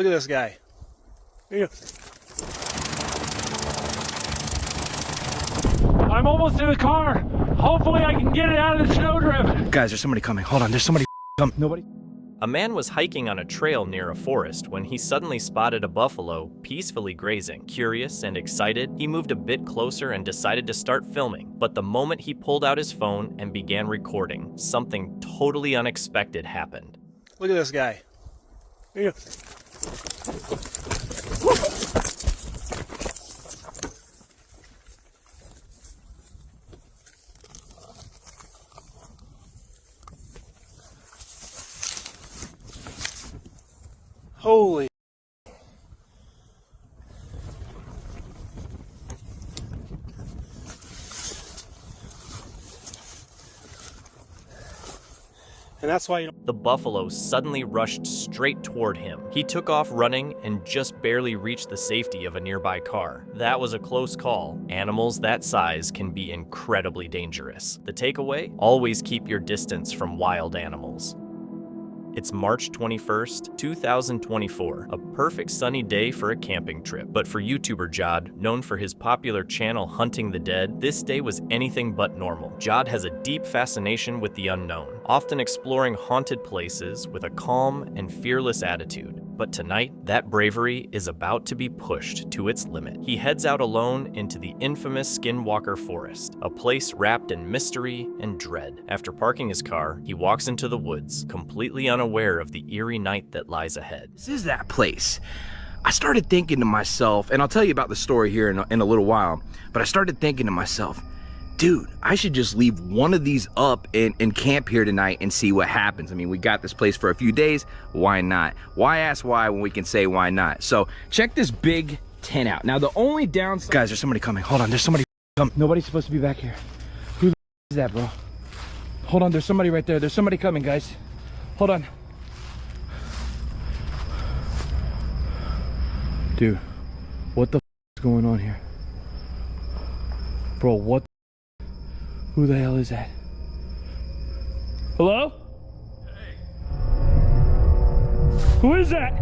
Look at this guy. Yeah. I'm almost in the car. Hopefully I can get it out of the snowdrift. Guys, there's somebody coming. Hold on, there's somebody coming. Nobody? A man was hiking on a trail near a forest when he suddenly spotted a buffalo peacefully grazing. Curious and excited, he moved a bit closer and decided to start filming. But the moment he pulled out his phone and began recording, something totally unexpected happened. Look at this guy. Yeah. Holy. And that's why, The buffalo suddenly rushed straight toward him. He took off running and just barely reached the safety of a nearby car. That was a close call. Animals that size can be incredibly dangerous. The takeaway? Always keep your distance from wild animals. It's March 21st, 2024, a perfect sunny day for a camping trip. But for YouTuber Jod, known for his popular channel Hunting the Dead, this day was anything but normal. Jod has a deep fascination with the unknown, often exploring haunted places with a calm and fearless attitude. But tonight, that bravery is about to be pushed to its limit. He heads out alone into the infamous Skinwalker Forest, a place wrapped in mystery and dread. After parking his car, he walks into the woods, completely unaware of the eerie night that lies ahead. This is that place. I started thinking to myself, and I'll tell you about the story here in a little while, but I started thinking to myself, dude, I should just leave one of these up and camp here tonight and see what happens. I mean, we got this place for a few days. Why not? Why ask why when we can say why not? So check this big tent out. Now, the only downside... guys, there's somebody coming. Hold on, there's somebody coming. Nobody's supposed to be back here. Who the is that, bro? Hold on, there's somebody right there. There's somebody coming, guys. Hold on. Dude, what the is going on here? Bro, what? Who the hell is that? Hello? Hey. Who is that?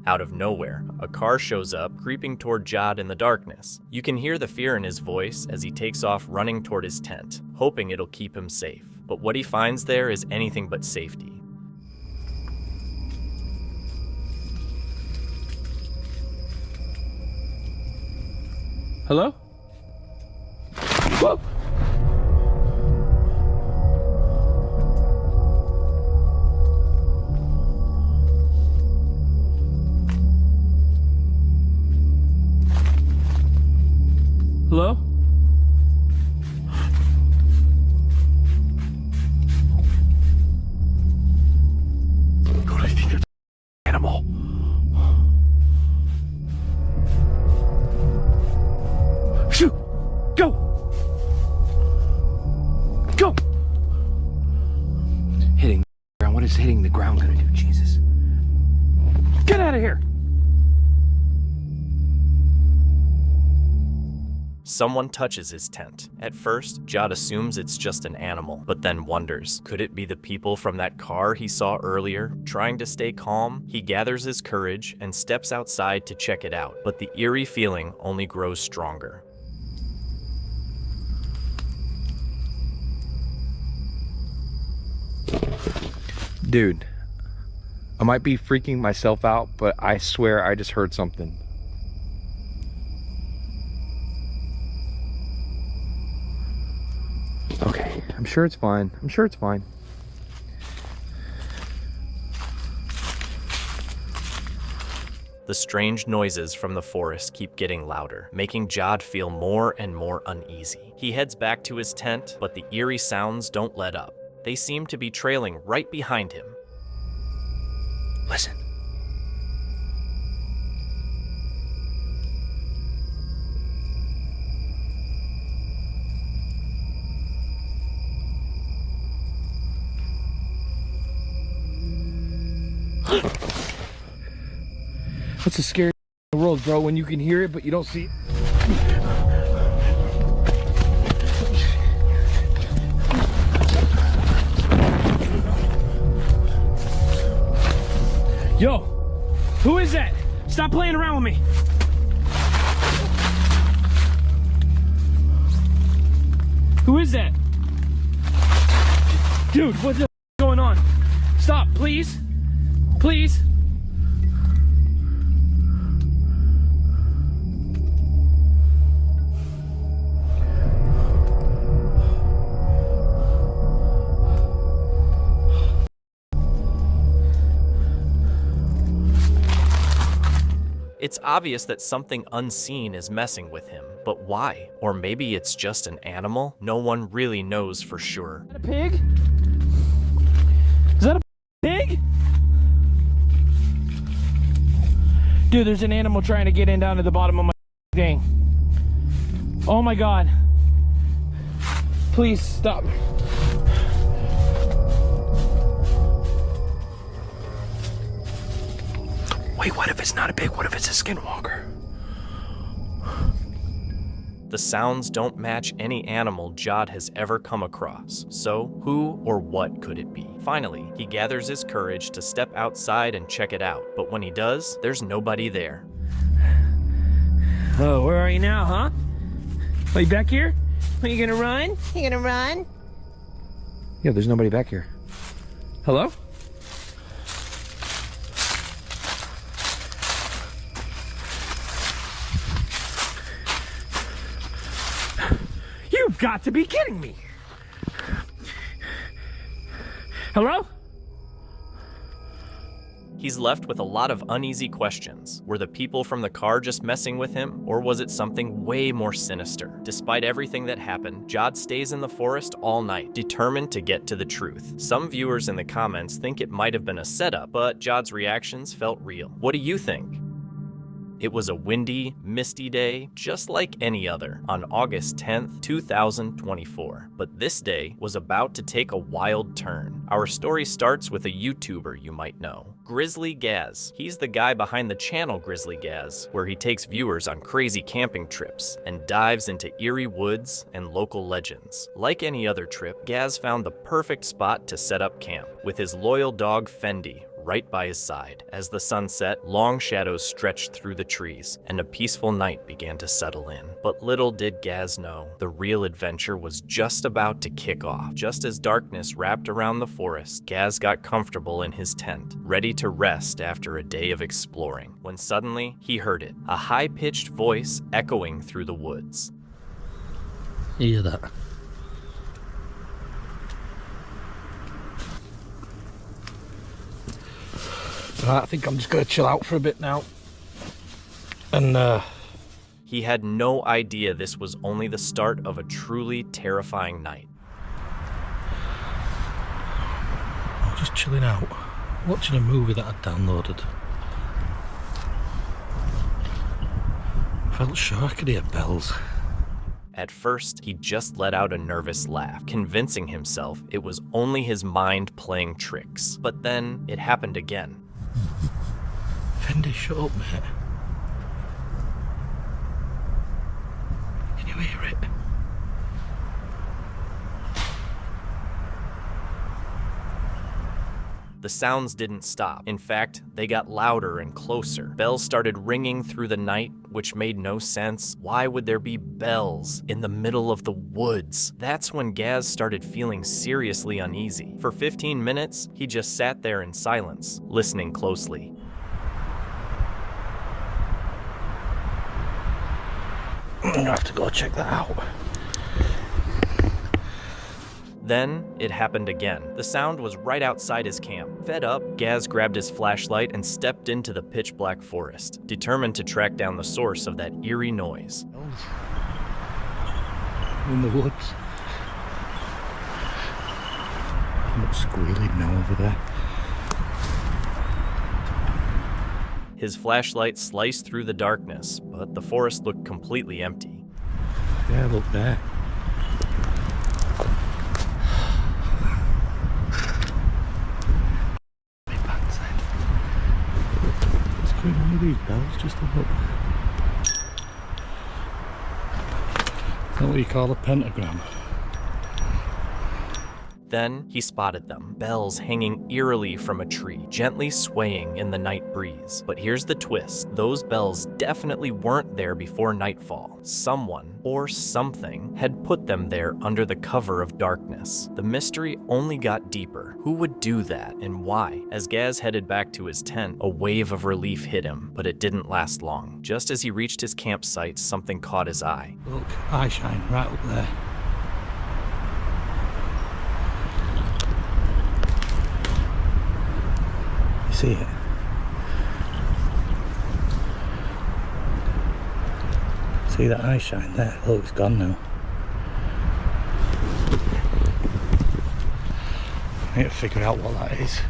Out of nowhere, a car shows up, creeping toward Jod in the darkness. You can hear the fear in his voice as he takes off running toward his tent, hoping it'll keep him safe. But what he finds there is anything but safety. Hello? Whoa! Hello? God, I think it's an animal. Shoot! Go! Go! Hitting the ground. What is hitting the ground gonna do? Jesus. Get out of here! Someone touches his tent. At first, Jod assumes it's just an animal, but then wonders, could it be the people from that car he saw earlier? Trying to stay calm, he gathers his courage and steps outside to check it out, but the eerie feeling only grows stronger. Dude, I might be freaking myself out, but I swear I just heard something. Okay, I'm sure it's fine. I'm sure it's fine. The strange noises from the forest keep getting louder, making Jod feel more and more uneasy. He heads back to his tent, but the eerie sounds don't let up. They seem to be trailing right behind him. Listen. What's the scariest in the world, bro? When you can hear it, but you don't see it. Yo, who is that? Stop playing around with me. Who is that? Dude, what the f is going on? Stop, please. Please. It's obvious that something unseen is messing with him, but why? Or maybe it's just an animal? No one really knows for sure. Is that a pig? Is that a pig? Dude, there's an animal trying to get in down to the bottom of my thing. Oh my God. Please stop. Wait, what if it's not a pig? What if it's a skinwalker? The sounds don't match any animal Jod has ever come across. So, who or what could it be? Finally, he gathers his courage to step outside and check it out. But when he does, there's nobody there. Oh, where are you now, huh? Are you back here? Are you gonna run? You gonna run? Yeah, there's nobody back here. Hello? You've got to be kidding me. Hello? He's left with a lot of uneasy questions. Were the people from the car just messing with him, or was it something way more sinister? Despite everything that happened, Jod stays in the forest all night, determined to get to the truth. Some viewers in the comments think it might have been a setup, but Jod's reactions felt real. What do you think? It was a windy, misty day, just like any other, on August 10th, 2024. But this day was about to take a wild turn. Our story starts with a YouTuber you might know, Grizzly Gaz. He's the guy behind the channel Grizzly Gaz, where he takes viewers on crazy camping trips and dives into eerie woods and local legends. Like any other trip, Gaz found the perfect spot to set up camp, with his loyal dog Fendi right by his side. As the sun set, long shadows stretched through the trees, and a peaceful night began to settle in. But little did Gaz know, the real adventure was just about to kick off. Just as darkness wrapped around the forest, Gaz got comfortable in his tent, ready to rest after a day of exploring, when suddenly he heard it, a high-pitched voice echoing through the woods. You hear that? Right, I think I'm just going to chill out for a bit now. And, He had no idea this was only the start of a truly terrifying night. I'm just chilling out, watching a movie that I'd downloaded. I felt sure I could hear bells. At first, he just let out a nervous laugh, convincing himself it was only his mind playing tricks. But then, it happened again. Fendi, shut up, mate. Can you hear it? The sounds didn't stop. In fact, they got louder and closer. Bells started ringing through the night, which made no sense. Why would there be bells in the middle of the woods? That's when Gaz started feeling seriously uneasy. For 15 minutes, he just sat there in silence, listening closely. I'm gonna have to go check that out. Then, it happened again. The sound was right outside his camp. Fed up, Gaz grabbed his flashlight and stepped into the pitch-black forest, determined to track down the source of that eerie noise. In the woods. What's squealing now over there? His flashlight sliced through the darkness, but the forest looked completely empty. Yeah, look there. What's going on with these bells? Just a look. Is that what you call a pentagram? Then he spotted them, bells hanging eerily from a tree, gently swaying in the night breeze. But here's the twist. Those bells definitely weren't there before nightfall. Someone or something had put them there under the cover of darkness. The mystery only got deeper. Who would do that and why? As Gaz headed back to his tent, a wave of relief hit him, but it didn't last long. Just as he reached his campsite, something caught his eye. Look, eye shine right up there. You see it? See that eye shine there? Look, it's gone now. I need to figure out what that is.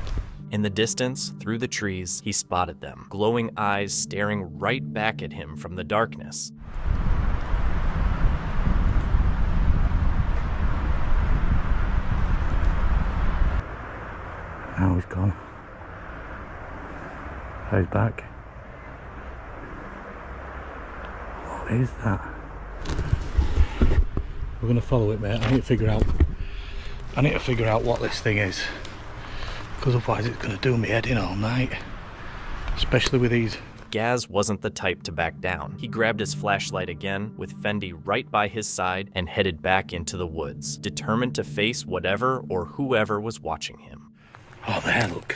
In the distance, through the trees, he spotted them, glowing eyes staring right back at him from the darkness. Now he's gone. He's back. What is that? We're gonna follow it, mate. I need to figure out what this thing is, because otherwise it's gonna do me head in all night, especially with these. Gaz wasn't the type to back down. He grabbed his flashlight again, with Fendi right by his side, and headed back into the woods, determined to face whatever or whoever was watching him. Oh, there, look.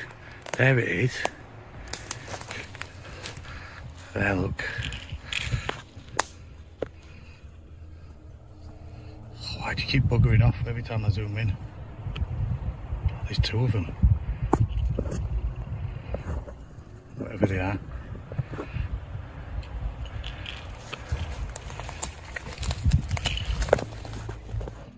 There it is. There, look. Why do you keep buggering off every time I zoom in? There's two of them. Whatever they are.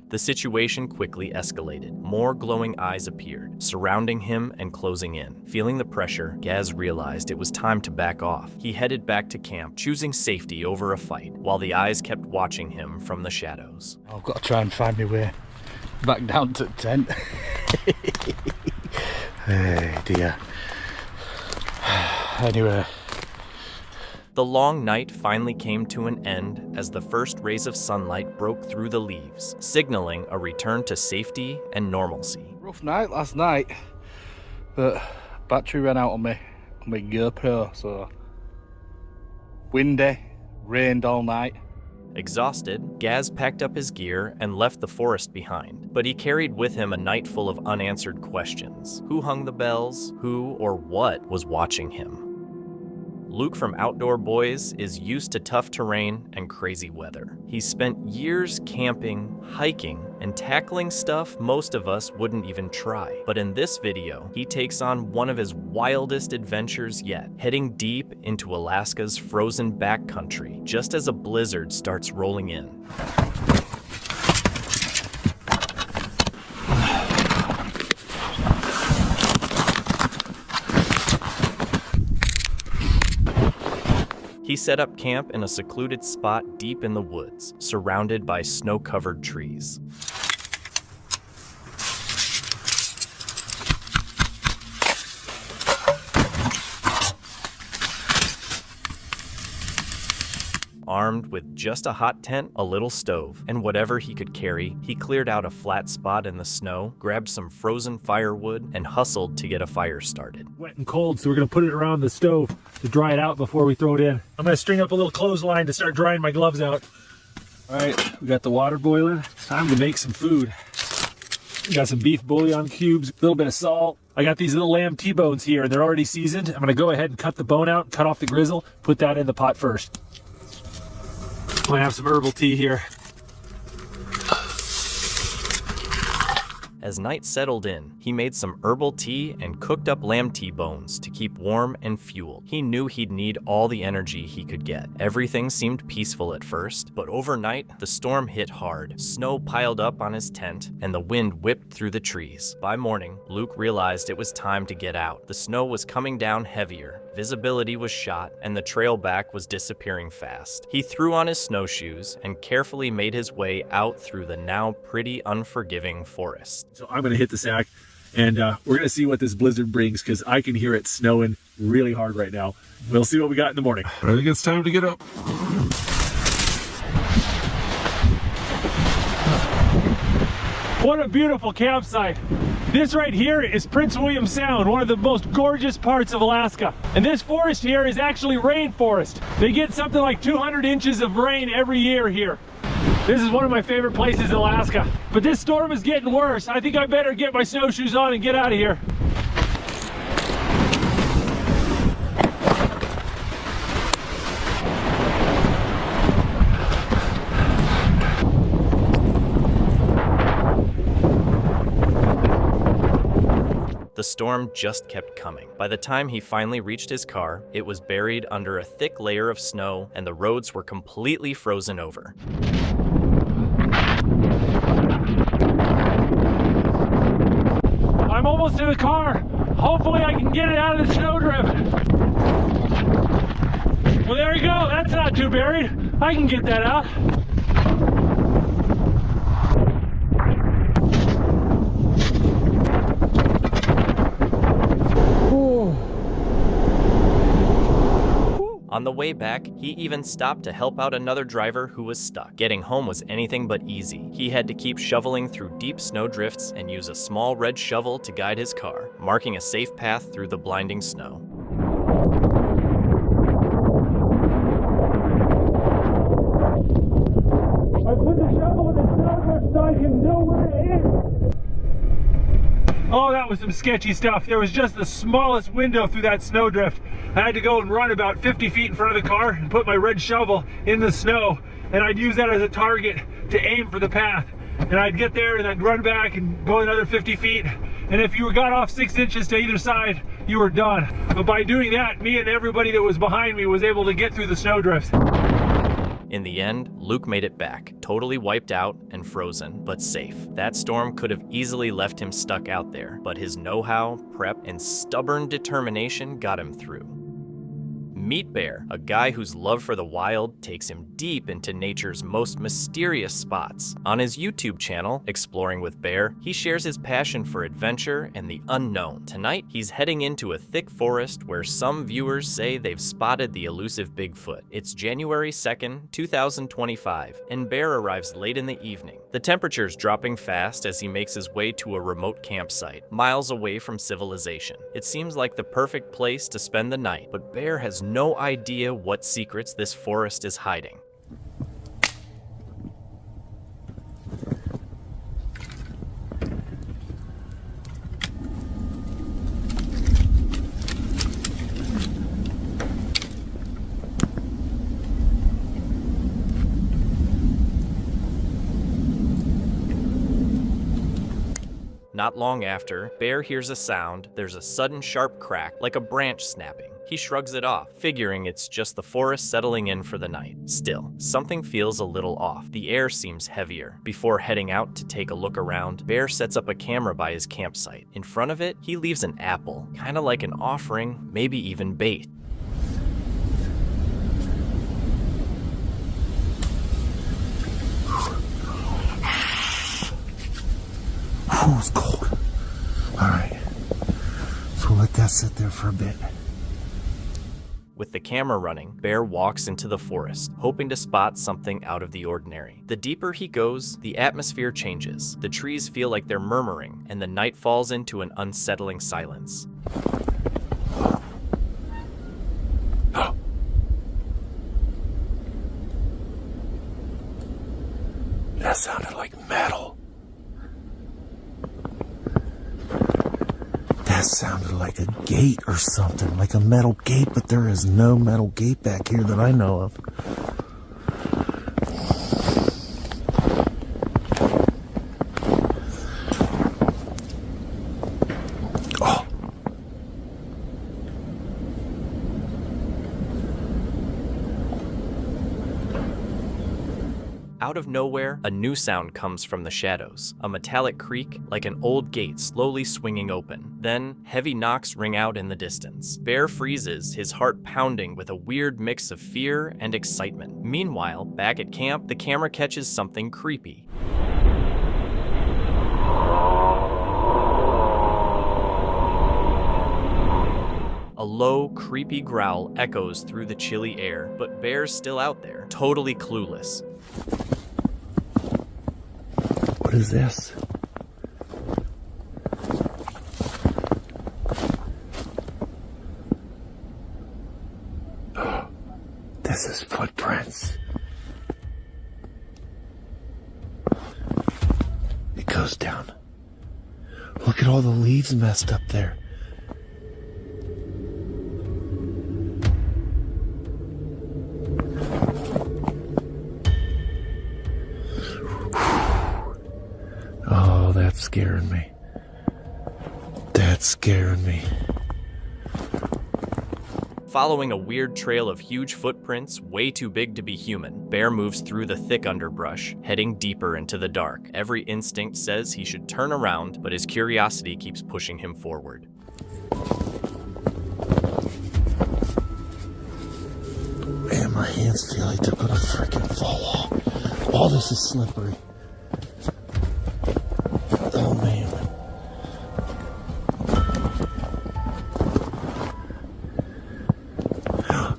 The situation quickly escalated. More glowing eyes appeared, surrounding him and closing in. Feeling the pressure, Gaz realized it was time to back off. He headed back to camp, choosing safety over a fight, while the eyes kept watching him from the shadows. I've got to try and find my way back down to the tent. Hey dear. Anyway. The long night finally came to an end as the first rays of sunlight broke through the leaves, signaling a return to safety and normalcy. Rough night last night, but battery ran out on my GoPro, so windy, rained all night. Exhausted, Gaz packed up his gear and left the forest behind, but he carried with him a night full of unanswered questions. Who hung the bells? Who or what was watching him? Luke from Outdoor Boys is used to tough terrain and crazy weather. He's spent years camping, hiking, and tackling stuff most of us wouldn't even try. But in this video, he takes on one of his wildest adventures yet, heading deep into Alaska's frozen backcountry, just as a blizzard starts rolling in. He set up camp in a secluded spot deep in the woods, surrounded by snow-covered trees. Armed with just a hot tent, a little stove, and whatever he could carry, he cleared out a flat spot in the snow, grabbed some frozen firewood, and hustled to get a fire started. Wet and cold, so we're gonna put it around the stove to dry it out before we throw it in. I'm gonna string up a little clothesline to start drying my gloves out. All right, we got the water boiling. It's time to make some food. We got some beef bouillon cubes, a little bit of salt. I got these little lamb T-bones here. They're already seasoned. I'm gonna go ahead and cut the bone out, cut off the grizzle, put that in the pot first. I have some herbal tea here. As night settled in, he made some herbal tea and cooked up lamb T-bones to keep warm and fueled. He knew he'd need all the energy he could get. Everything seemed peaceful at first, but overnight, the storm hit hard. Snow piled up on his tent, and the wind whipped through the trees. By morning, Luke realized it was time to get out. The snow was coming down heavier, visibility was shot, and the trail back was disappearing fast. He threw on his snowshoes and carefully made his way out through the now pretty unforgiving forest. So I'm gonna hit the sack, and we're gonna see what this blizzard brings, because I can hear it snowing really hard right now. We'll see what we got in the morning. I think it's time to get up. What a beautiful campsite. This right here is Prince William Sound, one of the most gorgeous parts of Alaska. And this forest here is actually rainforest. They get something like 200 inches of rain every year here. This is one of my favorite places in Alaska. But this storm is getting worse. I think I better get my snowshoes on and get out of here. The storm just kept coming. By the time he finally reached his car, it was buried under a thick layer of snow and the roads were completely frozen over. I'm almost to the car. Hopefully I can get it out of the snowdrift. Well, there you go. That's not too buried. I can get that out. On the way back, he even stopped to help out another driver who was stuck. Getting home was anything but easy. He had to keep shoveling through deep snowdrifts and use a small red shovel to guide his car, marking a safe path through the blinding snow. I put the shovel in the snowdrift so I can know where it is. Oh, that was some sketchy stuff. There was just the smallest window through that snowdrift. I had to go and run about 50 feet in front of the car and put my red shovel in the snow, and I'd use that as a target to aim for the path. And I'd get there and I'd run back and go another 50 feet. And if you got off 6 inches to either side, you were done. But by doing that, me and everybody that was behind me was able to get through the snowdrifts. In the end, Luke made it back, totally wiped out and frozen, but safe. That storm could have easily left him stuck out there, but his know-how, prep, and stubborn determination got him through. Meet Bear, a guy whose love for the wild takes him deep into nature's most mysterious spots. On his YouTube channel, Exploring with Bear, he shares his passion for adventure and the unknown. Tonight, he's heading into a thick forest where some viewers say they've spotted the elusive Bigfoot. It's January 2nd, 2025, and Bear arrives late in the evening. The temperature's dropping fast as he makes his way to a remote campsite, miles away from civilization. It seems like the perfect place to spend the night, but Bear has no idea what secrets this forest is hiding. Not long after, Bear hears a sound. There's a sudden sharp crack, like a branch snapping. He shrugs it off, figuring it's just the forest settling in for the night. Still, something feels a little off. The air seems heavier. Before heading out to take a look around, Bear sets up a camera by his campsite. In front of it, he leaves an apple, kinda like an offering, maybe even bait. Oh, it's cold. All right, so we'll let that sit there for a bit. With the camera running, Bear walks into the forest, hoping to spot something out of the ordinary. The deeper he goes, the atmosphere changes. The trees feel like they're murmuring, and the night falls into an unsettling silence. That sounded like metal. That sounded like a gate or something, like a metal gate, but there is no metal gate back here that I know of. Oh. Out of nowhere, a new sound comes from the shadows. A metallic creak, like an old gate slowly swinging open. Then, heavy knocks ring out in the distance. Bear freezes, his heart pounding with a weird mix of fear and excitement. Meanwhile, back at camp, the camera catches something creepy. A low, creepy growl echoes through the chilly air, but Bear's still out there, totally clueless. What is this? goes down. Look at all the leaves messed up there. Oh, that's scaring me. That's scaring me. Following a weird trail of huge footprints way too big to be human, Bear moves through the thick underbrush, heading deeper into the dark. Every instinct says he should turn around, but his curiosity keeps pushing him forward. Man, my hands feel like they're gonna freaking fall off. All this is slippery. Oh man.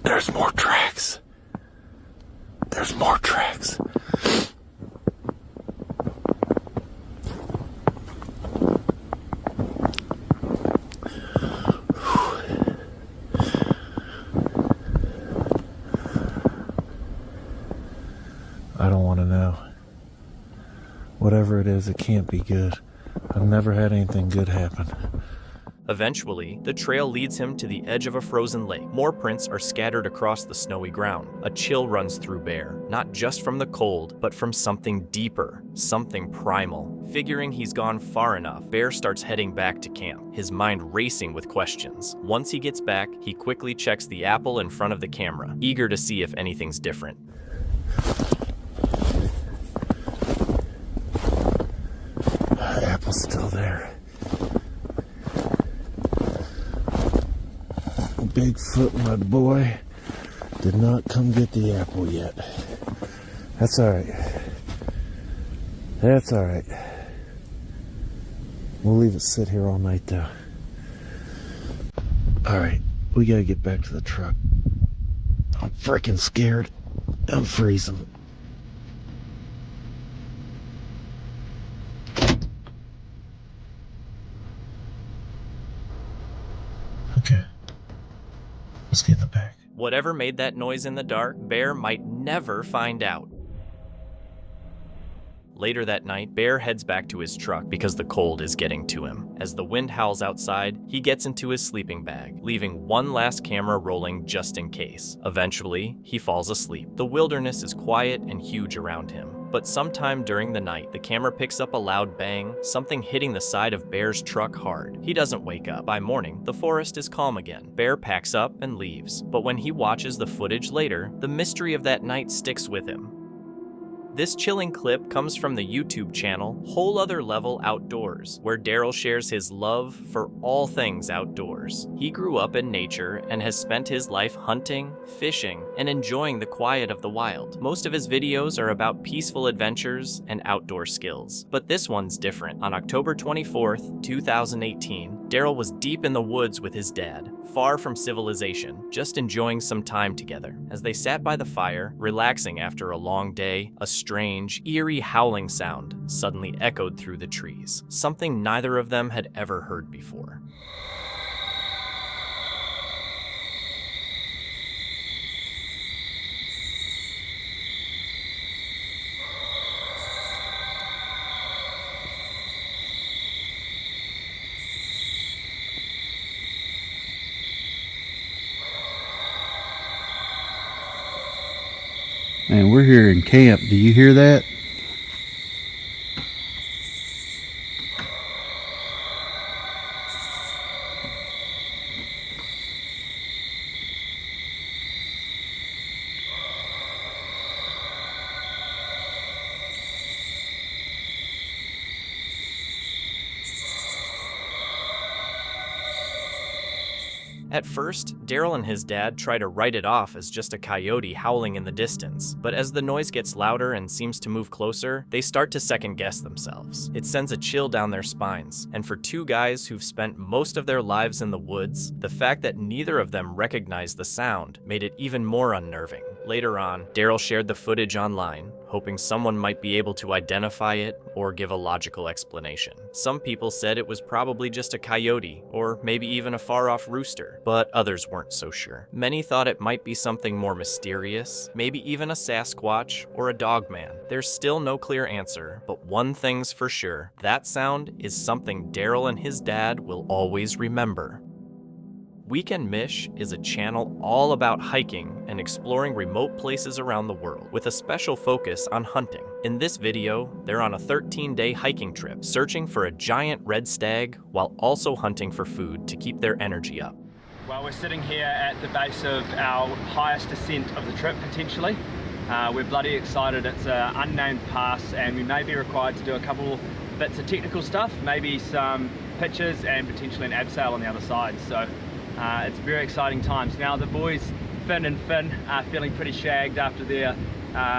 There's more tracks. There's more tracks. I don't want to know. Whatever it is, it can't be good. I've never had anything good happen. Eventually, the trail leads him to the edge of a frozen lake. More prints are scattered across the snowy ground. A chill runs through Bear, not just from the cold, but from something deeper, something primal. Figuring he's gone far enough, Bear starts heading back to camp, his mind racing with questions. Once he gets back, he quickly checks the apple in front of the camera, eager to see if anything's different. Apple's still there. Bigfoot, my boy, did not come get the apple yet. That's alright. That's alright. We'll leave it sit here all night though. Alright, we gotta get back to the truck. I'm freaking scared. I'm freezing. Okay. Let's get in the back. Whatever made that noise in the dark, Bear might never find out. Later that night, Bear heads back to his truck because the cold is getting to him. As the wind howls outside, he gets into his sleeping bag, leaving one last camera rolling just in case. Eventually, he falls asleep. The wilderness is quiet and huge around him. But sometime during the night, the camera picks up a loud bang, something hitting the side of Bear's truck hard. He doesn't wake up. By morning, the forest is calm again. Bear packs up and leaves. But when he watches the footage later, the mystery of that night sticks with him. This chilling clip comes from the YouTube channel Whole Other Level Outdoors, where Daryl shares his love for all things outdoors. He grew up in nature and has spent his life hunting, fishing, and enjoying the quiet of the wild. Most of his videos are about peaceful adventures and outdoor skills, but this one's different. On October 24th, 2018, Daryl was deep in the woods with his dad, far from civilization, just enjoying some time together. As they sat by the fire, relaxing after a long day, a strange, eerie howling sound suddenly echoed through the trees, something neither of them had ever heard before. Man, we're here in camp. Do you hear that? At first, Daryl and his dad try to write it off as just a coyote howling in the distance, but as the noise gets louder and seems to move closer, they start to second-guess themselves. It sends a chill down their spines, and for two guys who've spent most of their lives in the woods, the fact that neither of them recognized the sound made it even more unnerving. Later on, Daryl shared the footage online, hoping someone might be able to identify it or give a logical explanation. Some people said it was probably just a coyote, or maybe even a far-off rooster, but others weren't so sure. Many thought it might be something more mysterious, maybe even a Sasquatch or a dogman. There's still no clear answer, but one thing's for sure, that sound is something Daryl and his dad will always remember. Weekend Mish is a channel all about hiking and exploring remote places around the world, with a special focus on hunting. In this video, they're on a 13-day hiking trip, searching for a giant red stag while also hunting for food to keep their energy up. Well, we're sitting here at the base of our highest ascent of the trip, potentially. We're bloody excited. It's an unnamed pass, and we may be required to do a couple bits of technical stuff, maybe some pictures and potentially an abseil on the other side. So it's very exciting times. Now the boys, Finn and Finn, are feeling pretty shagged after their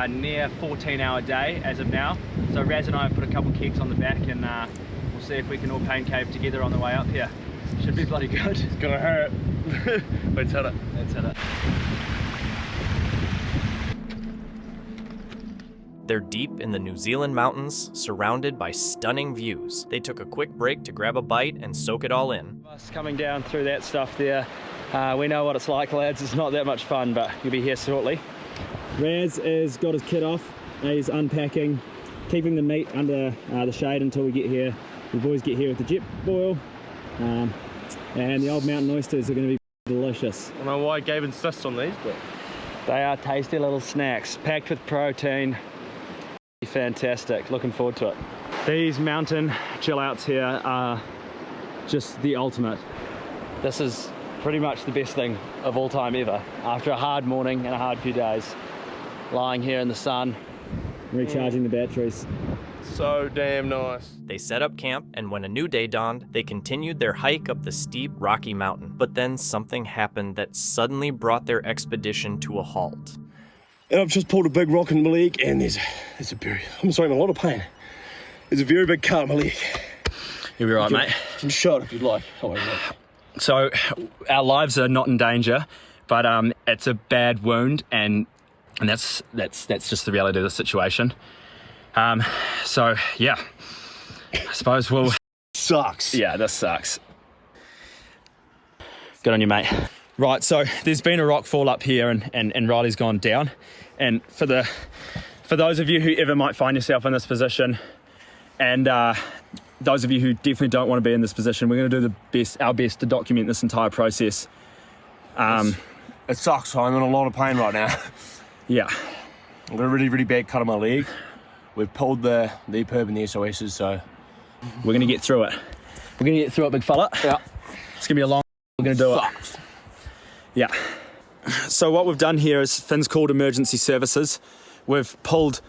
near 14-hour day as of now. So Raz and I have put a couple kegs on the back, and we'll see if we can all pain cave together on the way up here. Should be bloody good. It's gonna hurt. Let's hit it. Let's hit it. They're deep in the New Zealand mountains, surrounded by stunning views. They took a quick break to grab a bite and soak it all in. Us coming down through that stuff there, we know what it's like, lads. It's not that much fun, but you'll be here shortly. Raz has got his kit off. He's unpacking, keeping the meat under the shade until we get here. The boys get here with the jet boil, and the old mountain oysters are going to be delicious. I don't know why Gabe insists on these, but they are tasty little snacks, packed with protein. Fantastic, looking forward to it. These mountain chill outs here are just the ultimate. This is pretty much the best thing of all time ever. After a hard morning and a hard few days, lying here in the sun, recharging the batteries. so damn nice. They set up camp, and when a new day dawned, they continued their hike up the steep, rocky mountain. But then something happened that suddenly brought their expedition to a halt. And I've just pulled a big rock in my leg, and there's a very, I'm sorry, I'm in a lot of pain. There's a very big cut in my leg. You'll be right, mate. You can shot if you'd like. Oh, wait. So our lives are not in danger, but it's a bad wound, and that's just the reality of the situation. So yeah, I suppose we'll. Sucks. Yeah, this sucks. Good on you, mate. Right, so there's been a rock fall up here, and Riley's gone down. And for those of you who ever might find yourself in this position, and those of you who definitely don't want to be in this position, we're going to do our best to document this entire process. It sucks. I'm in a lot of pain right now. Yeah. I've got a really, really bad cut on my leg. We've pulled the EPIRB and the SOSs, so we're going to get through it. We're going to get through it, big fella. Yeah. It's going to be a long. We're going to do it. Yeah. So what we've done here is Finn's called emergency services. We've pulled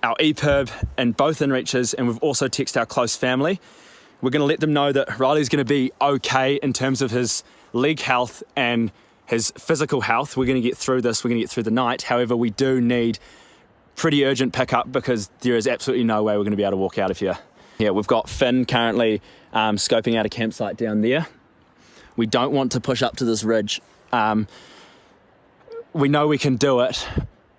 our EPIRB and both inReaches, and we've also texted our close family. We're going to let them know that Riley's going to be okay in terms of his leg health and his physical health. We're going to get through this. We're going to get through the night. However, we do need pretty urgent pickup because there is absolutely no way we're going to be able to walk out of here. Yeah, we've got Finn currently scoping out a campsite down there. We don't want to push up to this ridge. We know we can do it,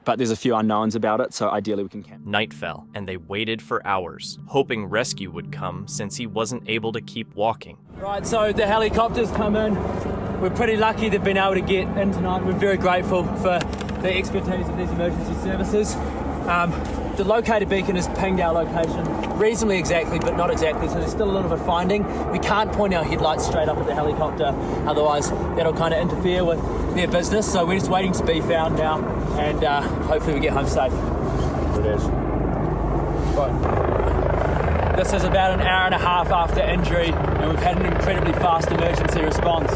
but there's a few unknowns about it, so ideally we can camp. Night fell, and they waited for hours, hoping rescue would come since he wasn't able to keep walking. Right, so the helicopters come in. We're pretty lucky they've been able to get in tonight. We're very grateful for the expertise of these emergency services. The locator beacon has pinged our location reasonably exactly, but not exactly, so there's still a little bit of finding. We can't point our headlights straight up at the helicopter, otherwise that'll kind of interfere with their business, so we're just waiting to be found now, and hopefully we get home safe. it is. Right. This is about an hour and a half after injury, and we've had an incredibly fast emergency response.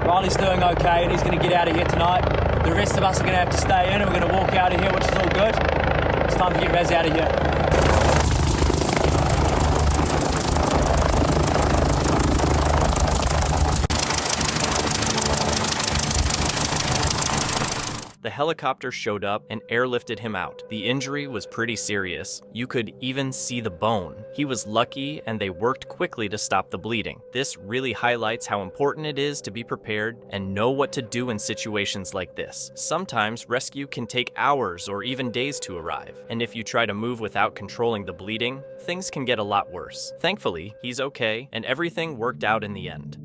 Riley's doing okay, and he's going to get out of here tonight. The rest of us are going to have to stay in, and we're going to walk out of here, which is all good. It's time to get Raz out of here. The helicopter showed up and airlifted him out. The injury was pretty serious. You could even see the bone. He was lucky and they worked quickly to stop the bleeding. This really highlights how important it is to be prepared and know what to do in situations like this. Sometimes rescue can take hours or even days to arrive, and if you try to move without controlling the bleeding, things can get a lot worse. Thankfully, he's okay, and everything worked out in the end.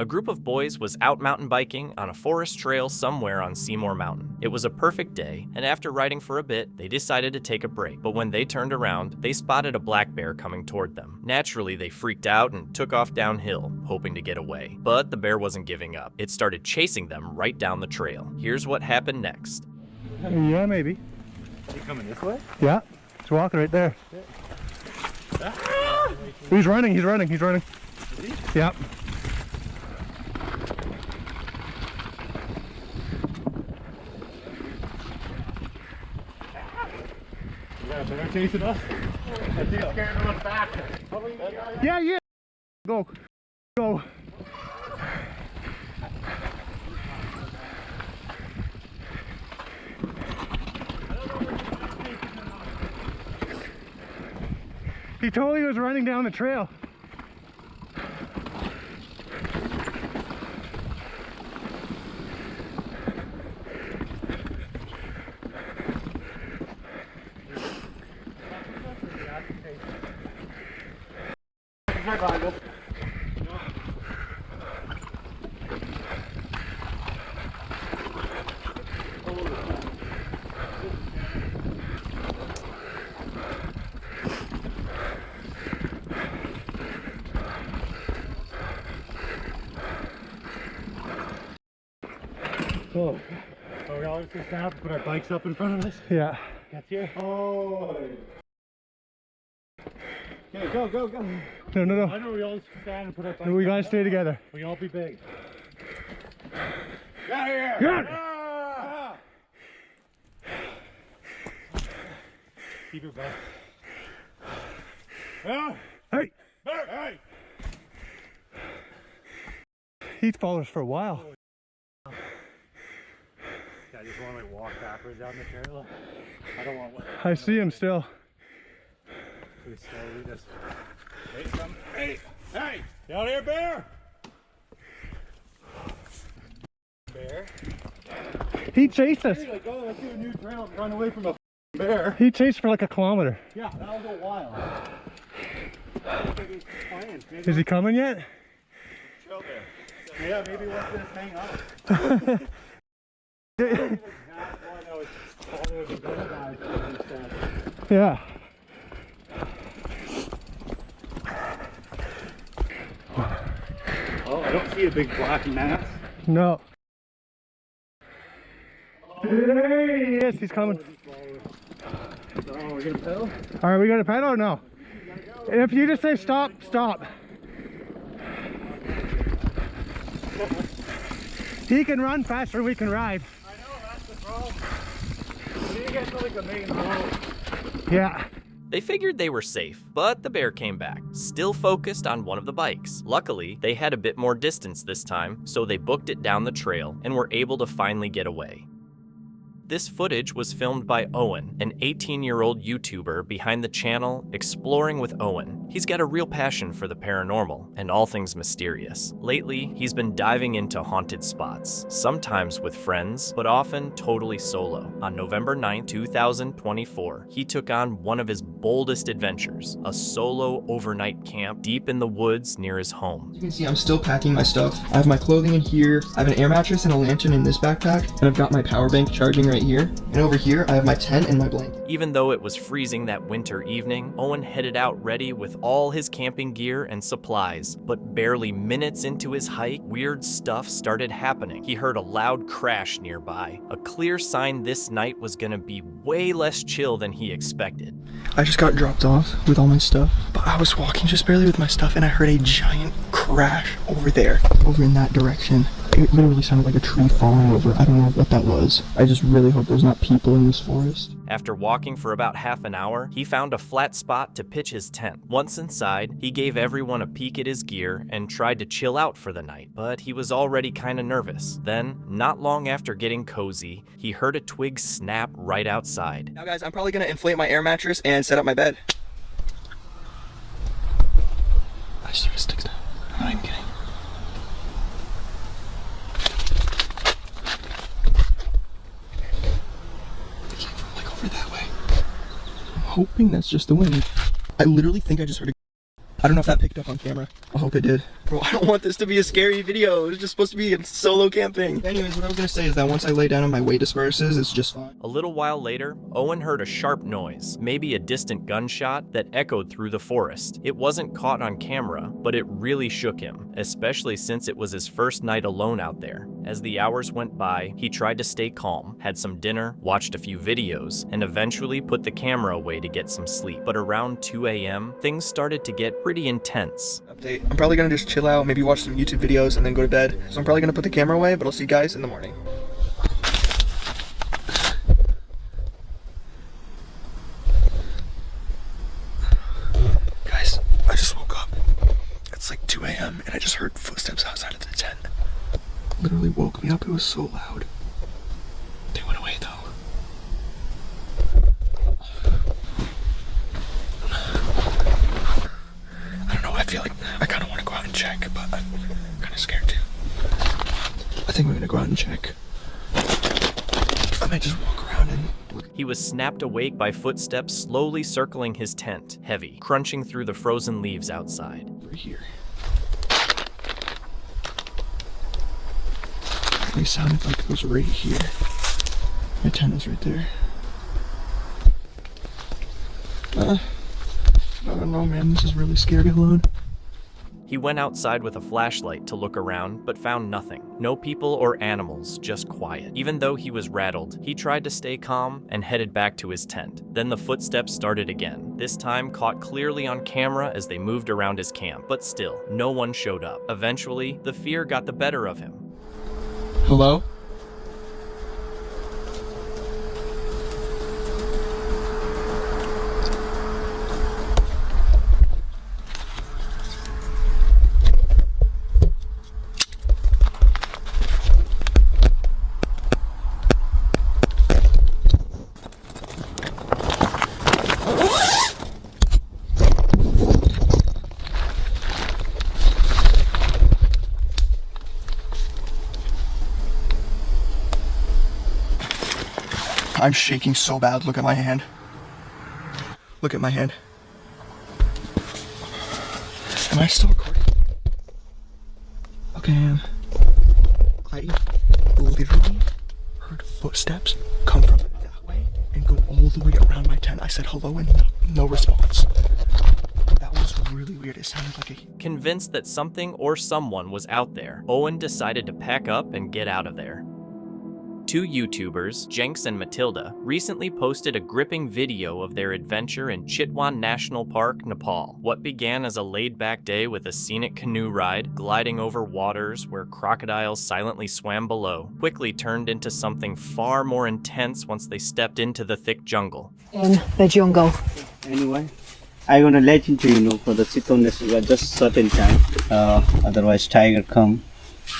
A group of boys was out mountain biking on a forest trail somewhere on Seymour Mountain. It was a perfect day, and after riding for a bit, they decided to take a break. But when they turned around, they spotted a black bear coming toward them. Naturally, they freaked out and took off downhill, hoping to get away. But the bear wasn't giving up. It started chasing them right down the trail. Here's what happened next. Yeah, maybe. Are you coming this way? Yeah, he's walking right there. He's running, he's running, he's running. Is he? Yeah. Bear chasing us? I think I'm scared to look back. Yeah, yeah. Go. Go. He totally was running down the trail. Right behind us. Oh. So we all just stand up and put our bikes up in front of us? Yeah. That's here. Oh. Okay, go, go, go. No, no, no. I know we all stand and put our bikes We gotta stay together. We can all be big. Get out of here! Good! Ah! Keep your back. Ah! Hey! Hey! He's followed us for a while. I just want to like walk backwards down the trail. I don't want. I see him still. We slowly just. Hey! Hey! You out here, bear? Bear. He chased us. Like, oh, let's do a new trail and run away from a bear. He chased for like a kilometer. Yeah, that was a while. Is he coming yet? Chill there. Yeah, maybe once this hang up. Yeah. Oh, I don't see a big black mass. No. There he is, he's coming. Oh, we're gonna pedal? Alright, we gotta pedal or no? If you just say stop, stop. He can run faster, we can ride. I know, that's the problem. We need to get to like the main road. Yeah. They figured they were safe, but the bear came back, still focused on one of the bikes. Luckily, they had a bit more distance this time, so they booked it down the trail and were able to finally get away. This footage was filmed by Owen, an 18-year-old YouTuber behind the channel Exploring with Owen. He's got a real passion for the paranormal and all things mysterious. Lately, he's been diving into haunted spots, sometimes with friends, but often totally solo. On November 9, 2024, he took on one of his boldest adventures, a solo overnight camp deep in the woods near his home. You can see I'm still packing my stuff. I have my clothing in here, I have an air mattress and a lantern in this backpack, and I've got my power bank charging right here. And over here, I have my tent and my blanket. Even though it was freezing that winter evening, Owen headed out ready with all his camping gear and supplies. But barely minutes into his hike, weird stuff started happening. He heard a loud crash nearby, a clear sign this night was gonna be way less chill than he expected. I just got dropped off with all my stuff, but I was walking just barely with my stuff and I heard a giant crash over there, over in that direction. It literally sounded like a tree falling over. I don't know what that was. I just really hope there's not people in this forest. After walking for about half an hour, he found a flat spot to pitch his tent. Once inside, he gave everyone a peek at his gear and tried to chill out for the night, but he was already kinda nervous. Then, not long after getting cozy, he heard a twig snap right outside. Now guys, I'm probably gonna inflate my air mattress and set up my bed. I just hear the sticks now. I'm not even kidding. They came from like over that way. I'm hoping that's just the wind. I literally think I just heard a... I don't know if that picked up on camera. I hope it did. Bro, I don't want this to be a scary video. It was just supposed to be a solo camping. Anyways, what I was gonna say is that once I lay down and my weight disperses, it's just fine. A little while later, Owen heard a sharp noise, maybe a distant gunshot that echoed through the forest. It wasn't caught on camera, but it really shook him, especially since it was his first night alone out there. As the hours went by, he tried to stay calm, had some dinner, watched a few videos, and eventually put the camera away to get some sleep. But around 2 a.m., things started to get pretty intense. Update. I'm probably gonna just chill out, maybe watch some YouTube videos and then go to bed. So I'm probably gonna put the camera away, but I'll see you guys in the morning. Guys, I just woke up. It's like 2 a.m. and I just heard footsteps outside of the tent. Literally woke me up, it was so loud. They went away though. I don't know, I feel like I kind of want to go out and check, but I'm kind of scared too. I think we're gonna go out and check. I might just walk around and look. He was snapped awake by footsteps slowly circling his tent, heavy, crunching through the frozen leaves outside. Over here. They sounded like it was right here. My tent is right there. I don't know, man. This is really scary alone. He went outside with a flashlight to look around, but found nothing. No people or animals, just quiet. Even though he was rattled, he tried to stay calm and headed back to his tent. Then the footsteps started again, this time caught clearly on camera as they moved around his camp. But still, no one showed up. Eventually, the fear got the better of him. Hello? I'm shaking so bad. Look at my hand. Look at my hand. Am I still recording? Okay, I am. I literally heard footsteps come from that way and go all the way around my tent. I said hello and no response. That was really weird. It sounded like a... Convinced that something or someone was out there, Owen decided to pack up and get out of there. Two YouTubers, Jenks and Matilda, recently posted a gripping video of their adventure in Chitwan National Park, Nepal. What began as a laid-back day with a scenic canoe ride, gliding over waters where crocodiles silently swam below, quickly turned into something far more intense once they stepped into the thick jungle. In the jungle. Anyway, I'm gonna let you know for the Chitwan we are just certain time. Otherwise tiger come.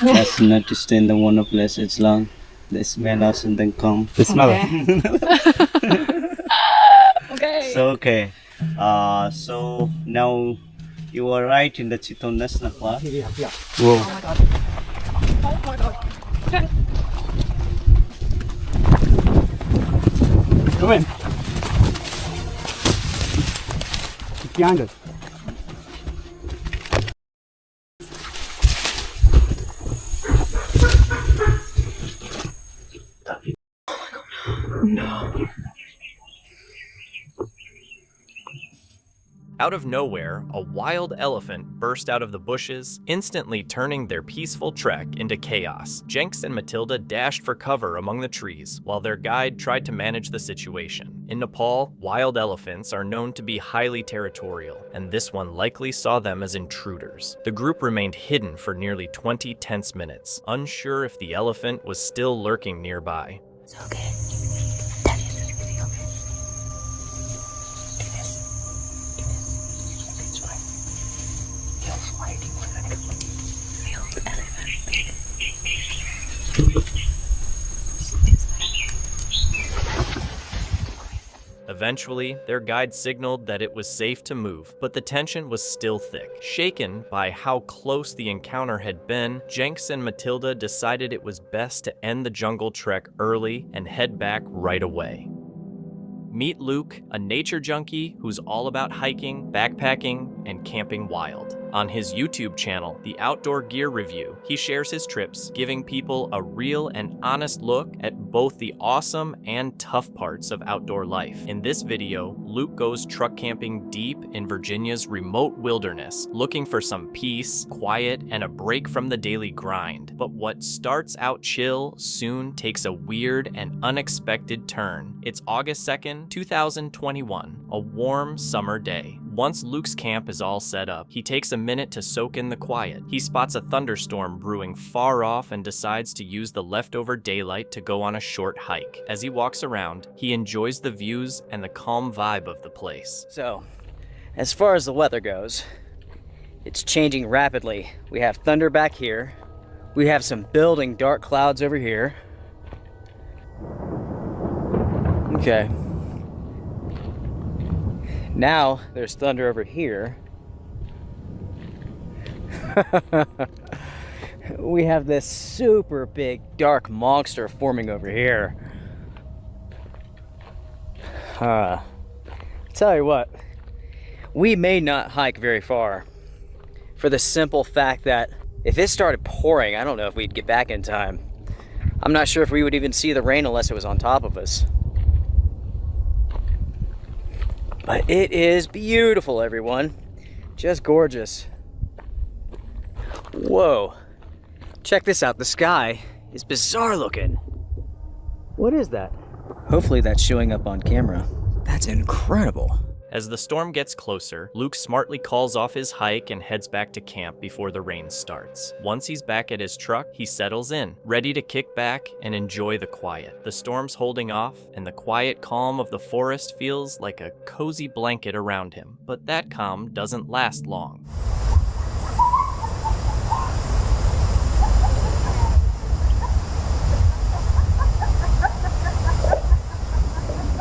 That's not to stay in the one place, it's long. They smell us and then come. The smell. Okay. So okay. So now you are right in the Chitwan National Park. Yeah. Whoa. Oh my god. Oh my god. Come in. It's behind us. No. Out of nowhere, a wild elephant burst out of the bushes, instantly turning their peaceful trek into chaos. Jenks and Matilda dashed for cover among the trees, while their guide tried to manage the situation. In Nepal, wild elephants are known to be highly territorial, and this one likely saw them as intruders. The group remained hidden for nearly 20 tense minutes, unsure if the elephant was still lurking nearby. It's okay. Eventually, their guide signaled that it was safe to move, but the tension was still thick. Shaken by how close the encounter had been, Jenks and Matilda decided it was best to end the jungle trek early and head back right away. Meet Luke, a nature junkie who's all about hiking, backpacking, and camping wild. On his YouTube channel, The Outdoor Gear Review, he shares his trips, giving people a real and honest look at both the awesome and tough parts of outdoor life. In this video, Luke goes truck camping deep in Virginia's remote wilderness, looking for some peace, quiet, and a break from the daily grind. But what starts out chill soon takes a weird and unexpected turn. It's August 2nd, 2021, a warm summer day. Once Luke's camp is all set up, he takes a minute to soak in the quiet. He spots a thunderstorm brewing far off and decides to use the leftover daylight to go on a short hike. As he walks around, he enjoys the views and the calm vibe of the place. So, as far as the weather goes, it's changing rapidly. We have thunder back here. We have some building dark clouds over here. Okay. Now, there's thunder over here. We have this super big dark monster forming over here. Tell you what, we may not hike very far for the simple fact that if it started pouring, I don't know if we'd get back in time. I'm not sure if we would even see the rain unless it was on top of us. But it is beautiful, everyone. Just gorgeous. Whoa. Check this out. The sky is bizarre looking. What is that? Hopefully that's showing up on camera. That's incredible. As the storm gets closer, Luke smartly calls off his hike and heads back to camp before the rain starts. Once he's back at his truck, he settles in, ready to kick back and enjoy the quiet. The storm's holding off, and the quiet calm of the forest feels like a cozy blanket around him. But that calm doesn't last long.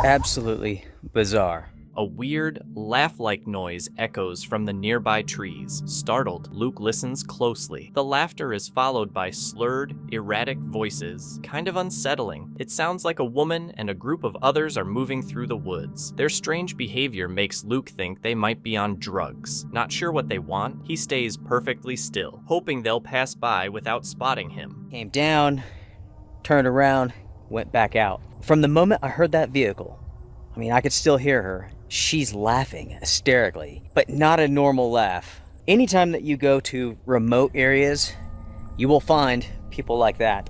Absolutely bizarre. A weird, laugh-like noise echoes from the nearby trees. Startled, Luke listens closely. The laughter is followed by slurred, erratic voices, kind of unsettling. It sounds like a woman and a group of others are moving through the woods. Their strange behavior makes Luke think they might be on drugs. Not sure what they want, he stays perfectly still, hoping they'll pass by without spotting him. Came down, turned around, went back out. From the moment I heard that vehicle, I could still hear her. She's laughing hysterically, but not a normal laugh. Anytime that you go to remote areas, you will find people like that.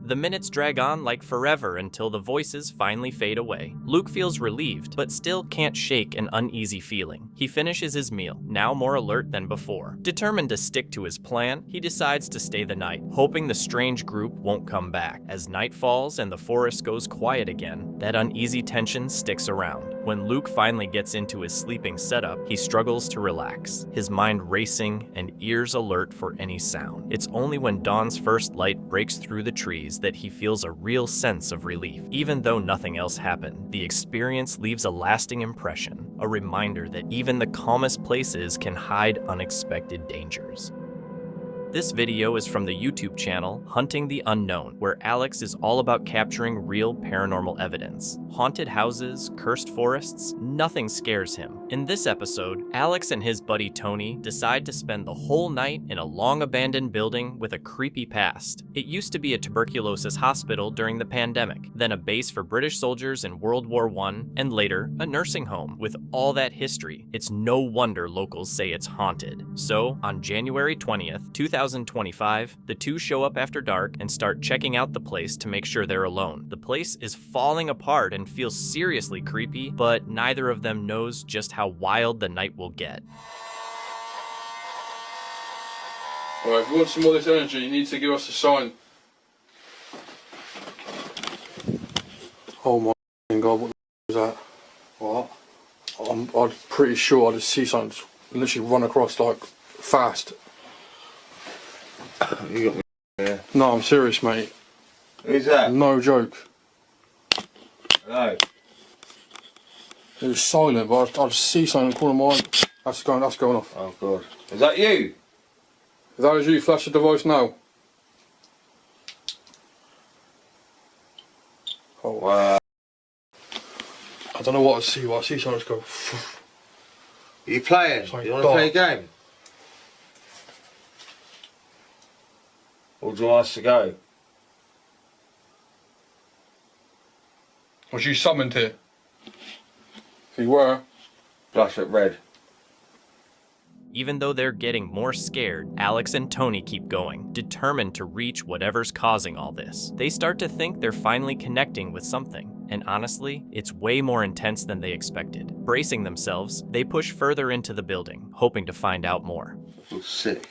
The minutes drag on like forever until the voices finally fade away. Luke feels relieved, but still can't shake an uneasy feeling. He finishes his meal, now more alert than before. Determined to stick to his plan, he decides to stay the night, hoping the strange group won't come back. As night falls and the forest goes quiet again, that uneasy tension sticks around. When Luke finally gets into his sleeping setup, he struggles to relax, his mind racing and ears alert for any sound. It's only when dawn's first light breaks through the trees that he feels a real sense of relief. Even though nothing else happened, the experience leaves a lasting impression, a reminder that even the calmest places can hide unexpected dangers. This video is from the YouTube channel Hunting the Unknown, where Alex is all about capturing real paranormal evidence. Haunted houses, cursed forests, nothing scares him. In this episode, Alex and his buddy Tony decide to spend the whole night in a long abandoned building with a creepy past. It used to be a tuberculosis hospital during the pandemic, then a base for British soldiers in World War I, and later a nursing home. With all that history, it's no wonder locals say it's haunted. So, on January 20th, 2025, the two show up after dark and start checking out the place to make sure they're alone. The place is falling apart and feels seriously creepy, but neither of them knows just how wild the night will get. Alright, if you want some more of this energy, you need to give us a sign. Oh my god, what was that? What? I'm pretty sure I just see something literally run across like fast. You got me. Yeah. No, I'm serious, mate. Who's that? No joke. No. It was silent, but I just see something in the corner of my eye. That's going off. Oh god. Is that you? If that is you, flash the device now. Oh wow. I don't know what I see, but I see something just go. Are you playing? Like You want to play a game? Or do you want us to go? Was you summoned here? If you were. Flash it red. Even though they're getting more scared, Alex and Tony keep going, determined to reach whatever's causing all this. They start to think they're finally connecting with something, and honestly, it's way more intense than they expected. Bracing themselves, they push further into the building, hoping to find out more. I feel sick.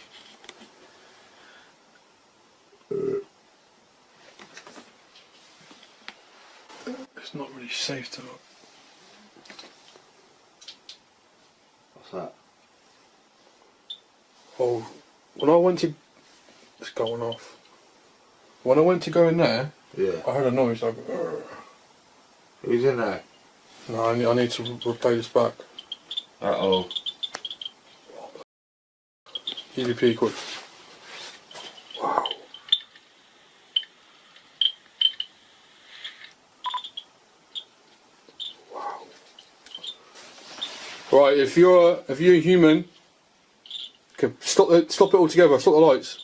It's not really safe to look. What's that? Oh, when I went to... It's going off. When I went to go in there, Yeah. I heard a noise like... "Urgh." Who's in there? No, I need to replay this back. Uh-oh. EVP quick. Wow. Wow. Right, if you're a human, okay, stop it all together, stop the lights.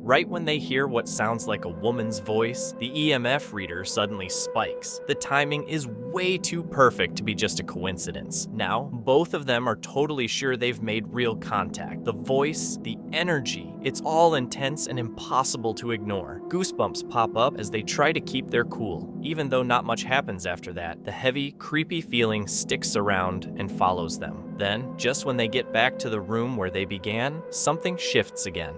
Right when they hear what sounds like a woman's voice, the EMF reader suddenly spikes. The timing is way too perfect to be just a coincidence. Now, both of them are totally sure they've made real contact. The voice, the energy, it's all intense and impossible to ignore. Goosebumps pop up as they try to keep their cool. Even though not much happens after that, the heavy, creepy feeling sticks around and follows them. Then, just when they get back to the room where they began, something shifts again.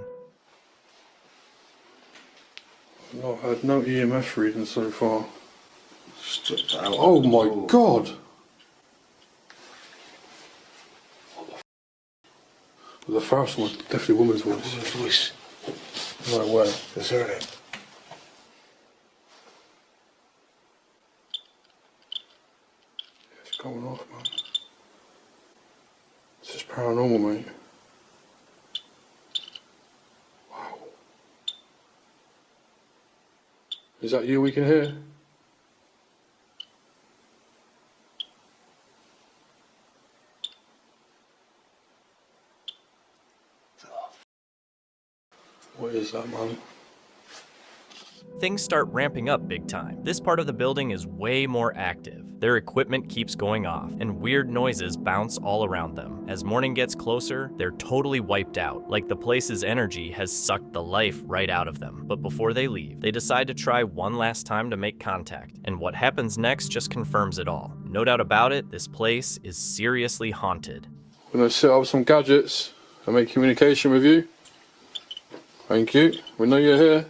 No, I had no EMF reading so far. Oh my god! The first one, definitely woman's voice. Woman's voice. No way. Let's hear it. It's going off, man. This is paranormal, mate. Wow. Is that you we can hear? What is that, man? Things start ramping up big time. This part of the building is way more active. Their equipment keeps going off, and weird noises bounce all around them. As morning gets closer, they're totally wiped out, like the place's energy has sucked the life right out of them. But before they leave, they decide to try one last time to make contact, and what happens next just confirms it all. No doubt about it, this place is seriously haunted. We're gonna set up some gadgets and make communication with you. Thank you. We know you're here.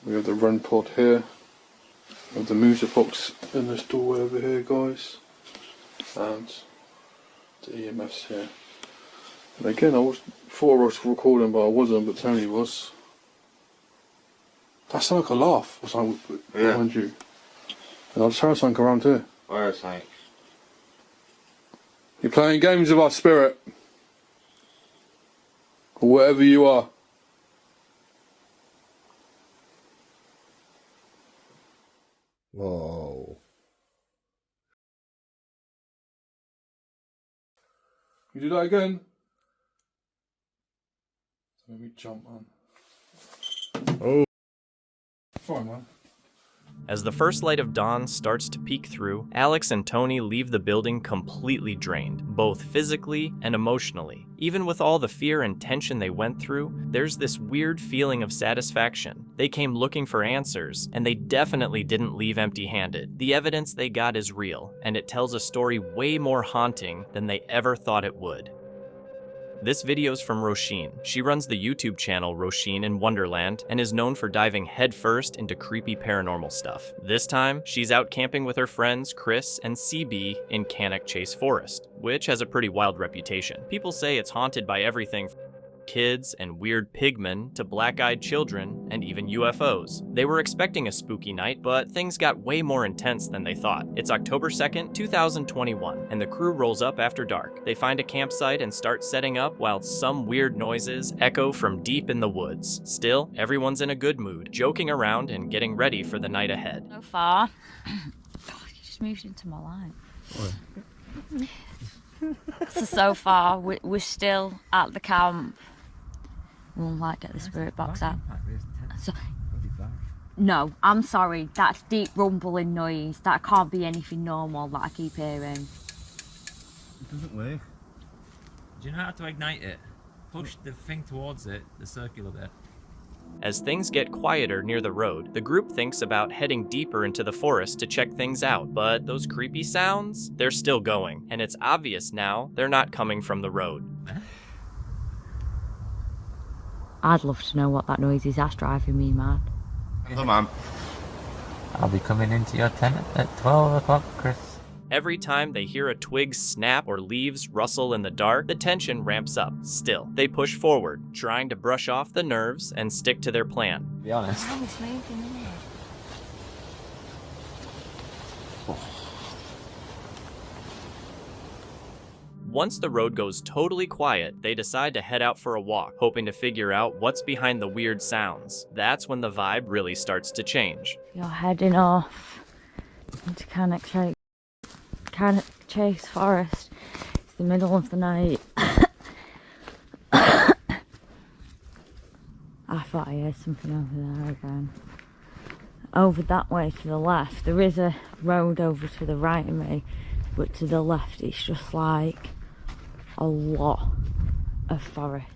We have the run pod here. We have the music box in this doorway over here, guys. And the EMF's here. And again, thought I was recording, but I wasn't, but Tony was. That sounded like a laugh or something behind you. And I just heard something around here. Where is it? You're playing games with our spirit. Or whatever you are. Whoa. You do that again? Let me jump, man. Oh. Sorry, man. As the first light of dawn starts to peek through, Alex and Tony leave the building completely drained, both physically and emotionally. Even with all the fear and tension they went through, there's this weird feeling of satisfaction. They came looking for answers, and they definitely didn't leave empty-handed. The evidence they got is real, and it tells a story way more haunting than they ever thought it would. This video's from Roisin. She runs the YouTube channel Roisin in Wonderland and is known for diving headfirst into creepy paranormal stuff. This time, she's out camping with her friends Chris and CB in Cannock Chase Forest. which has a pretty wild reputation. People say it's haunted by everything from kids and weird pigmen to black-eyed children and even UFOs. They were expecting a spooky night, but things got way more intense than they thought. It's October 2nd, 2021, and the crew rolls up after dark. They find a campsite and start setting up while some weird noises echo from deep in the woods. Still, everyone's in a good mood, joking around and getting ready for the night ahead. So far, you just moved into my life. So far, we're still at the camp. We'll like get the spirit box out. So, no, I'm sorry. That's deep rumbling noise. That can't be anything normal that I keep hearing. It doesn't work. Do you know how to ignite it? Push the thing towards it, the circular bit. As things get quieter near the road, the group thinks about heading deeper into the forest to check things out, but those creepy sounds, they're still going, and it's obvious now they're not coming from the road. I'd love to know what that noise is. That's driving me mad. Come on. I'll be coming into your tent at 12 o'clock, Chris. Every time they hear a twig snap or leaves rustle in the dark, the tension ramps up. Still, they push forward, trying to brush off the nerves and stick to their plan. To be honest. Once the road goes totally quiet, they decide to head out for a walk, hoping to figure out what's behind the weird sounds. That's when the vibe really starts to change. You're heading off into Chase Forest. It's the middle of the night. I thought I heard something over there again. Over that way to the left, there is a road over to the right of me, but to the left it's just like a lot of forest.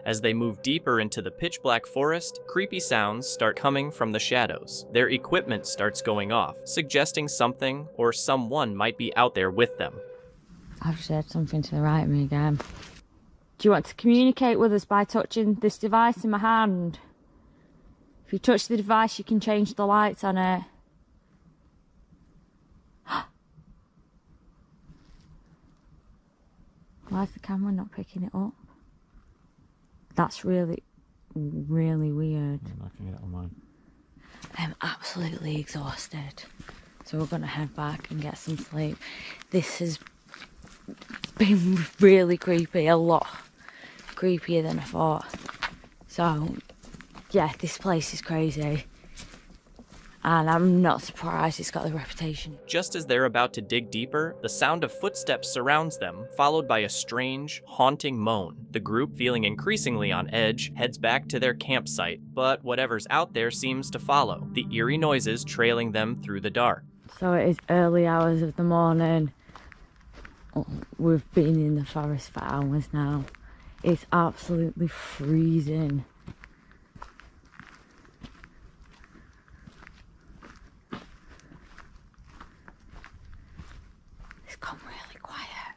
As they move deeper into the pitch black forest, creepy sounds start coming from the shadows. Their equipment starts going off, suggesting something or someone might be out there with them. I've just heard something to the right of me again. Do you want to communicate with us by touching this device in my hand? If you touch the device, you can change the lights on it. Why is the camera not picking it up? That's really, really weird. I can get it on mine. I'm absolutely exhausted. So we're gonna head back and get some sleep. This has been really creepy, a lot creepier than I thought. So yeah, this place is crazy. And I'm not surprised it's got the reputation. Just as they're about to dig deeper, the sound of footsteps surrounds them, followed by a strange, haunting moan. The group, feeling increasingly on edge, heads back to their campsite, but whatever's out there seems to follow, the eerie noises trailing them through the dark. So it is early hours of the morning. We've been in the forest for hours now. It's absolutely freezing. It's gone really quiet.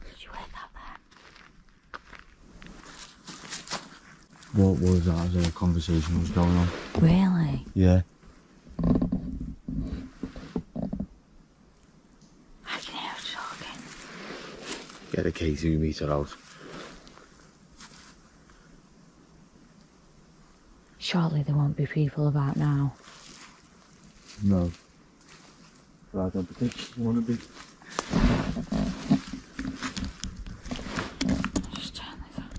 Did you hear that there? What was that as a conversation was going on? Really? Yeah. I can hear it talking. Get a K2 meter out. Surely there won't be people about now. No. But I don't particularly want to be. Just turn this on.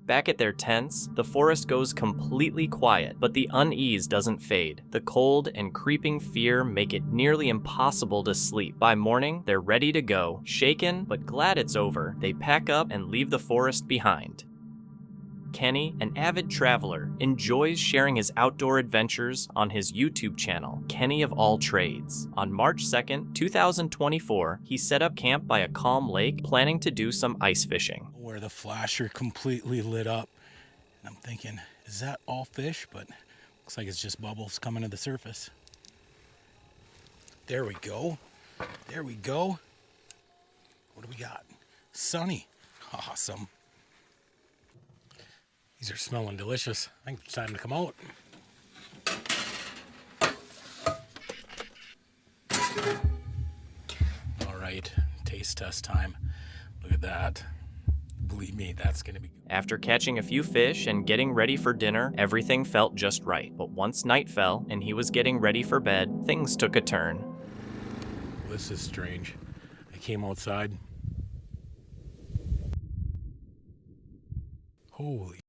Back at their tents, the forest goes completely quiet, but the unease doesn't fade. The cold and creeping fear make it nearly impossible to sleep. By morning, they're ready to go. Shaken, but glad it's over, they pack up and leave the forest behind. Kenny, an avid traveler, enjoys sharing his outdoor adventures on his YouTube channel, Kenny of All Trades. On March 2nd, 2024, he set up camp by a calm lake, planning to do some ice fishing. Where the flasher completely lit up. And I'm thinking, is that all fish? But looks like it's just bubbles coming to the surface. There we go. There we go. What do we got? Sunny. Awesome. These are smelling delicious. I think it's time to come out. All right, taste test time. Look at that. Believe me, that's gonna be good. After catching a few fish and getting ready for dinner, everything felt just right. But once night fell and he was getting ready for bed, things took a turn. This is strange. I came outside. Holy.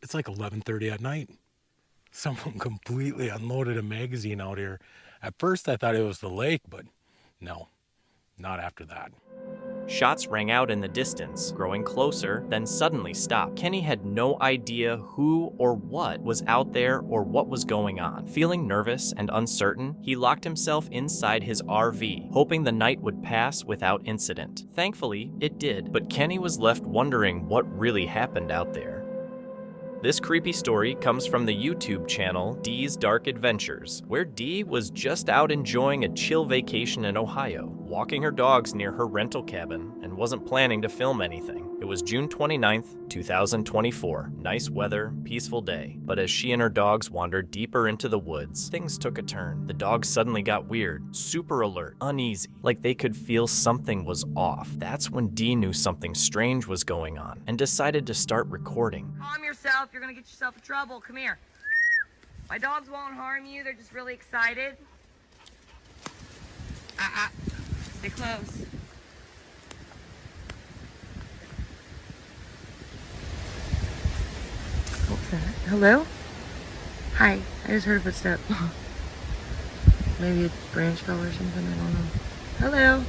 It's like 11:30 at night. Someone completely unloaded a magazine out here. At first I thought it was the lake, but no, not after that. Shots rang out in the distance, growing closer, then suddenly stopped. Kenny had no idea who or what was out there or what was going on. Feeling nervous and uncertain, he locked himself inside his RV, hoping the night would pass without incident. Thankfully, it did, but Kenny was left wondering what really happened out there. This creepy story comes from the YouTube channel Dee's Dark Adventures, where Dee was just out enjoying a chill vacation in Ohio, walking her dogs near her rental cabin, and wasn't planning to film anything. It was June 29th, 2024. Nice weather, peaceful day. But as she and her dogs wandered deeper into the woods, things took a turn. The dogs suddenly got weird, super alert, uneasy, like they could feel something was off. That's when Dee knew something strange was going on and decided to start recording. Calm yourself, you're gonna get yourself in trouble. Come here. My dogs won't harm you, they're just really excited. Stay close. What's that? Hello? Hi, I just heard a footstep. Maybe a branch fell or something, I don't know. Hello?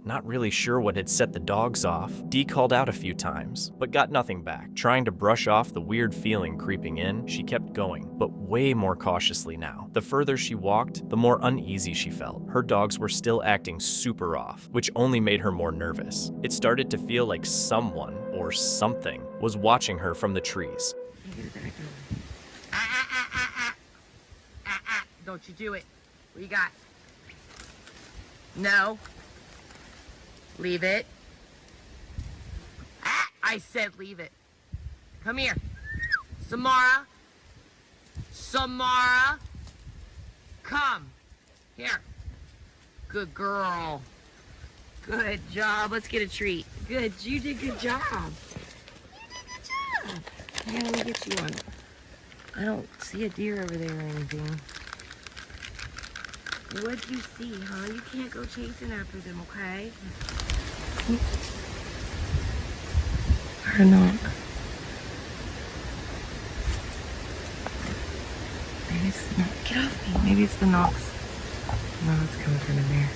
Not really sure what had set the dogs off, Dee called out a few times, but got nothing back. Trying to brush off the weird feeling creeping in, she kept going, but way more cautiously now. The further she walked, the more uneasy she felt. Her dogs were still acting super off, which only made her more nervous. It started to feel like someone, or something, was watching her from the trees. Don't you do it. What you got? No. Leave it. I said leave it. Come here. Samara. Samara. Come. Here. Good girl. Good job. Let's get a treat. Good. You did good job. You did good job. Here, let me get you one. I don't see a deer over there or anything. What'd you see, huh? You can't go chasing after them, okay? Or not. Maybe it's not. Get off me. Maybe it's the knocks. No, it's coming from in there.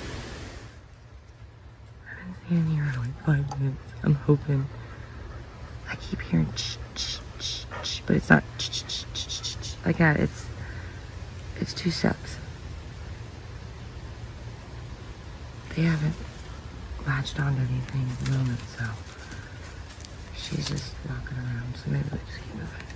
I've been standing here for like 5 minutes. I'm hoping. I keep hearing but it's not like that. It's 2 steps. They haven't latched onto anything at the moment, so she's just walking around, so maybe we just keep moving.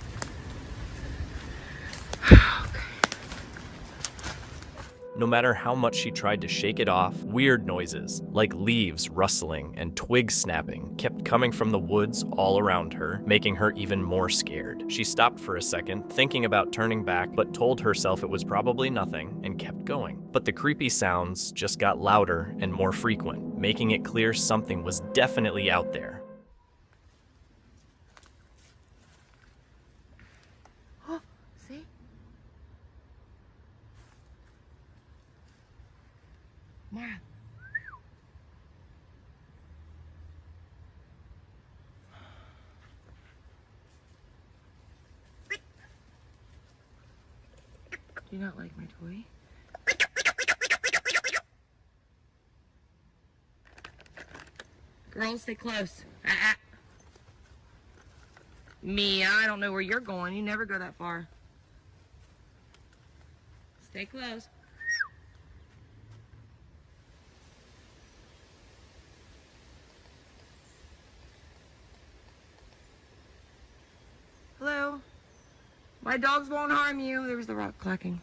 No matter how much she tried to shake it off, weird noises, like leaves rustling and twigs snapping, kept coming from the woods all around her, making her even more scared. She stopped for a second, thinking about turning back, but told herself it was probably nothing and kept going. But the creepy sounds just got louder and more frequent, making it clear something was definitely out there. Oh, see? Mara. Do you not like my toy? Girls, stay close. Mia, I don't know where you're going. You never go that far. Stay close. Hello? My dogs won't harm you. There was the rock clacking.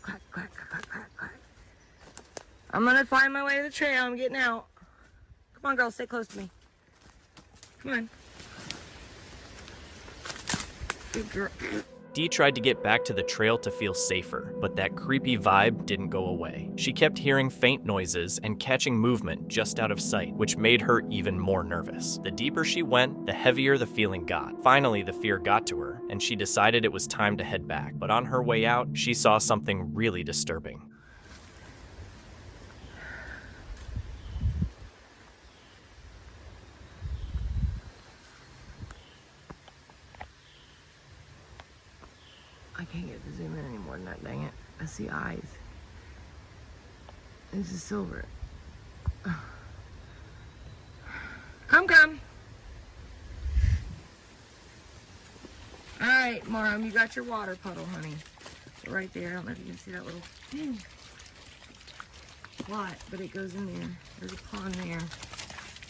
Clack, clack, clack, clack, clack. I'm gonna find my way to the trail. I'm getting out. Come on, girls, stay close to me. Come on. Good girl. Dee tried to get back to the trail to feel safer, but that creepy vibe didn't go away. She kept hearing faint noises and catching movement just out of sight, which made her even more nervous. The deeper she went, the heavier the feeling got. Finally, the fear got to her, and she decided it was time to head back. But on her way out, she saw something really disturbing. I can't get to zoom in any more than that, dang it. I see eyes. This is silver. Come. All right, Mom, you got your water puddle, honey. Right there. I don't know if you can see that little plot, but it goes in there. There's a pond there.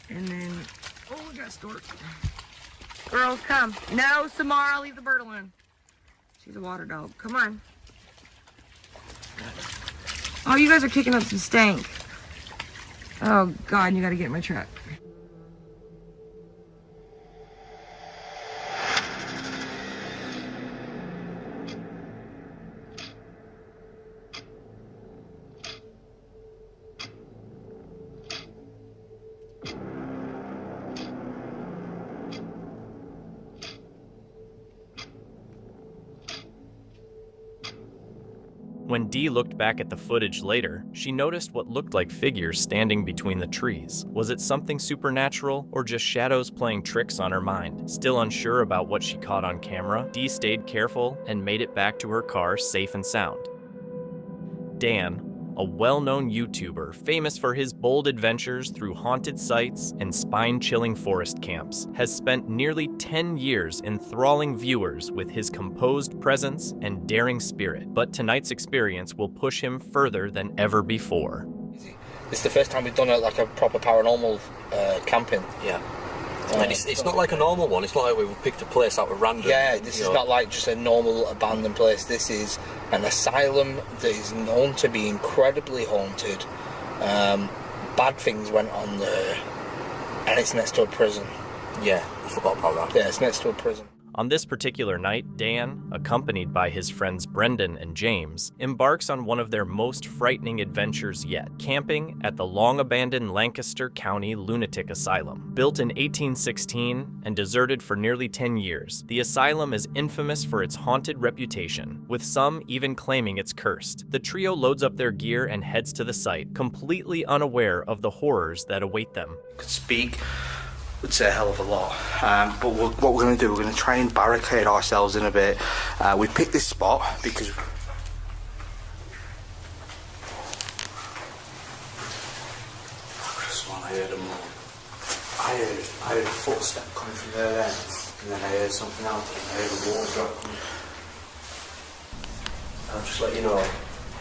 And then, oh, we got stork. Girls, come. No, Samara, leave the bird alone. She's a water dog. Come on. Oh, you guys are kicking up some stank. Oh, God, you got to get in my truck. When Dee looked back at the footage later, she noticed what looked like figures standing between the trees. Was it something supernatural or just shadows playing tricks on her mind? Still unsure about what she caught on camera, Dee stayed careful and made it back to her car safe and sound. Dan, a well-known YouTuber famous for his bold adventures through haunted sites and spine-chilling forest camps, has spent nearly 10 years enthralling viewers with his composed presence and daring spirit. But tonight's experience will push him further than ever before. It's the first time we've done like a proper paranormal camping. Yeah. And it's not like a normal one. It's not like we've picked a place out of random. Yeah, this is not like just a normal abandoned place. This is an asylum that is known to be incredibly haunted. Bad things went on there, and it's next to a prison. Yeah, I forgot about that. Yeah, it's next to a prison. On this particular night, Dan, accompanied by his friends Brendan and James, embarks on one of their most frightening adventures yet, camping at the long-abandoned Lancaster County Lunatic Asylum. Built in 1816 and deserted for nearly 10 years, the asylum is infamous for its haunted reputation, with some even claiming it's cursed. The trio loads up their gear and heads to the site, completely unaware of the horrors that await them. Could speak would say a hell of a lot, but what we're going to do, we're going to try and barricade ourselves in a bit. We picked this spot because I heard a footstep coming from there then, and then I heard something else, and I heard a water drop coming. I'll just let you know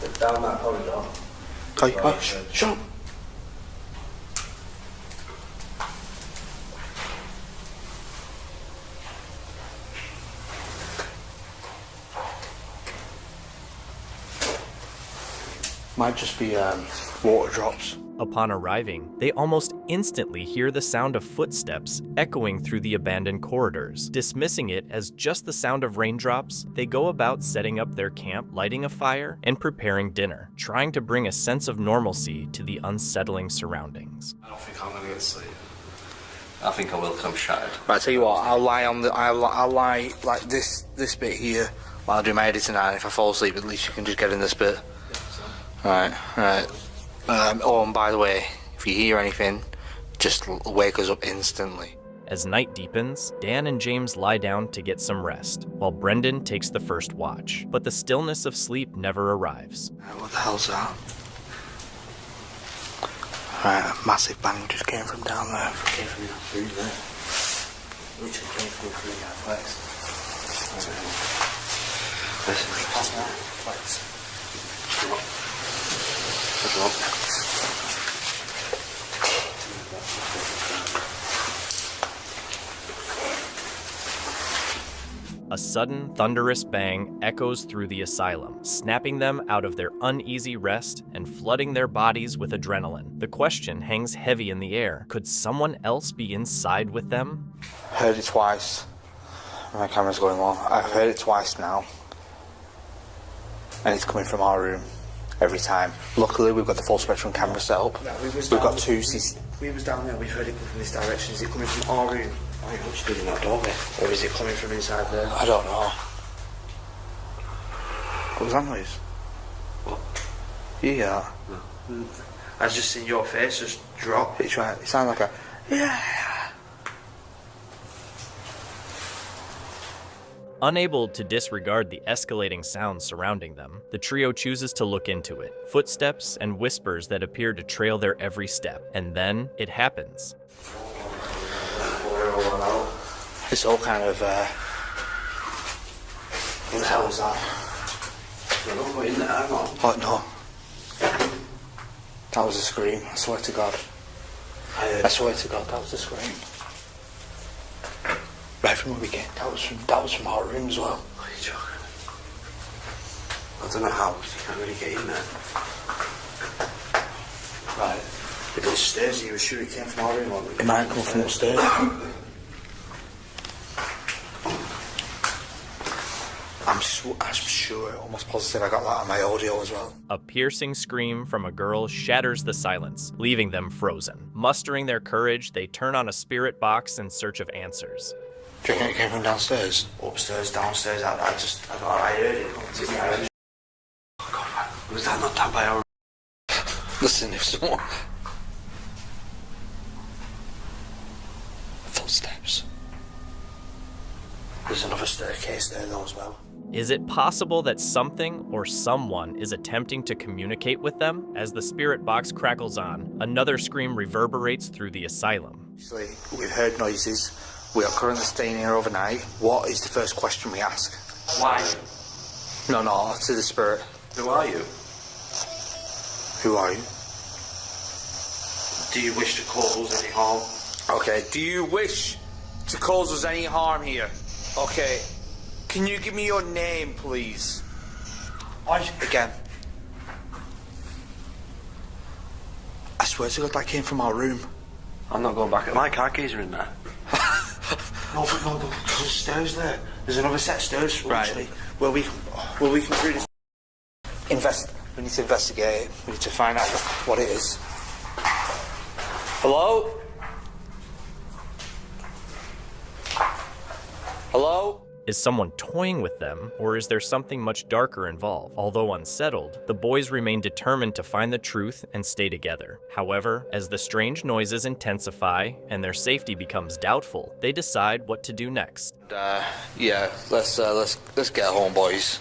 that down that corridor. Shut up. Might just be water drops. Upon arriving, they almost instantly hear the sound of footsteps echoing through the abandoned corridors. Dismissing it as just the sound of raindrops, they go about setting up their camp, lighting a fire, and preparing dinner, trying to bring a sense of normalcy to the unsettling surroundings. I don't think I'm gonna get sleep. I think I will come shattered. Right, I tell you what, I'll lie like this bit here while I do my editing, and if I fall asleep, at least you can just get in this bit. Right. Oh, and by the way, if you hear anything, just wake us up instantly. As night deepens, Dan and James lie down to get some rest, while Brendan takes the first watch. But the stillness of sleep never arrives. What the hell's that? Right, a massive bang just came from down there. Came from through there. Literally came through that flex. Listen, pass that flex. A sudden, thunderous bang echoes through the asylum, snapping them out of their uneasy rest and flooding their bodies with adrenaline. The question hangs heavy in the air. Could someone else be inside with them? Heard it twice. My camera's going low. I've heard it twice now. And it's coming from our room every time. Luckily, we've got the full spectrum camera set up. Yeah, we've got two We was down there, we've heard it come from this direction. Is it coming from our room? I hope stood in that doorway. Or is it coming from inside there? I don't know. What was that noise? What? You hear that? No. I just seen your face just drop. It's right. It sounded like a... Yeah. Unable to disregard the escalating sounds surrounding them, the trio chooses to look into it. Footsteps and whispers that appear to trail their every step. And then it happens. It's all kind of... What the hell was that? Oh, no. That was a scream. I swear to God. I swear to God, that was a scream. Right from where we came. That was from our room as well. Are you joking? I don't know how, because you can't really get in there. Right. If it was stairs, you were sure it came from our room, wasn't it? It might come from upstairs. I'm sure, almost positive I got that on my audio as well. A piercing scream from a girl shatters the silence, leaving them frozen. Mustering their courage, they turn on a spirit box in search of answers. Do you reckon it came from downstairs? Upstairs, downstairs, I heard it. Oh God, was that not that by our... Listen, if someone... Footsteps. There's another staircase there though as well. Is it possible that something or someone is attempting to communicate with them? As the spirit box crackles on, another scream reverberates through the asylum. Obviously, we've heard noises. We are currently staying here overnight. What is the first question we ask? Why? No, to the spirit. Who are you? Who are you? Do you wish to cause any harm? Okay, do you wish to cause us any harm here? Okay. Can you give me your name, please? Again. I swear to God, that came from our room. I'm not going back. My car keys are in there. No, there's stairs there. There's another set of stairs. Right. Well, we can through this. We need to investigate it. We need to find out what it is. Hello? Hello? Is someone toying with them, or is there something much darker involved? Although unsettled, the boys remain determined to find the truth and stay together. However, as the strange noises intensify and their safety becomes doubtful, they decide what to do next. Yeah, let's get home, boys.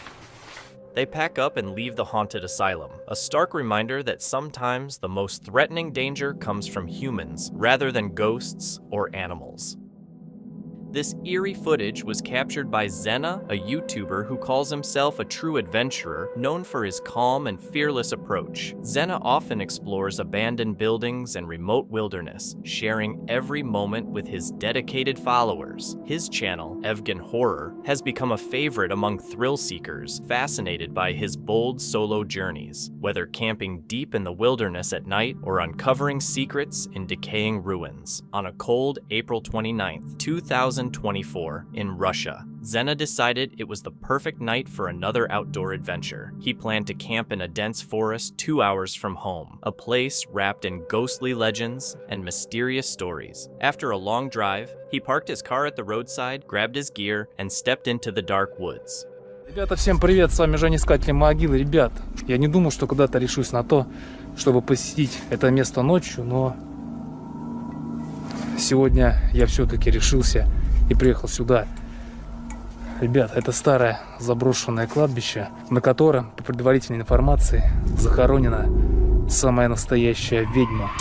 They pack up and leave the haunted asylum, a stark reminder that sometimes the most threatening danger comes from humans rather than ghosts or animals. This eerie footage was captured by Zena, a YouTuber who calls himself a true adventurer, known for his calm and fearless approach. Zena often explores abandoned buildings and remote wilderness, sharing every moment with his dedicated followers. His channel, Evgen Horror, has become a favorite among thrill seekers, fascinated by his bold solo journeys, whether camping deep in the wilderness at night or uncovering secrets in decaying ruins. On a cold April 29th, 2024, in Russia, Zena decided it was the perfect night for another outdoor adventure. He planned to camp in a dense forest 2 hours from home, a place wrapped in ghostly legends and mysterious stories. After a long drive, he parked his car at the roadside, grabbed his gear, and stepped into the dark woods. Ребята, всем привет, с вами Женя, искатель могилы. Ребят, я не думал, что когда-то решусь на то, чтобы посетить это место ночью, но сегодня я все-таки решился и приехал сюда. Ребят, это старое заброшенное кладбище, на котором, по предварительной информации, захоронена самая настоящая ведьма.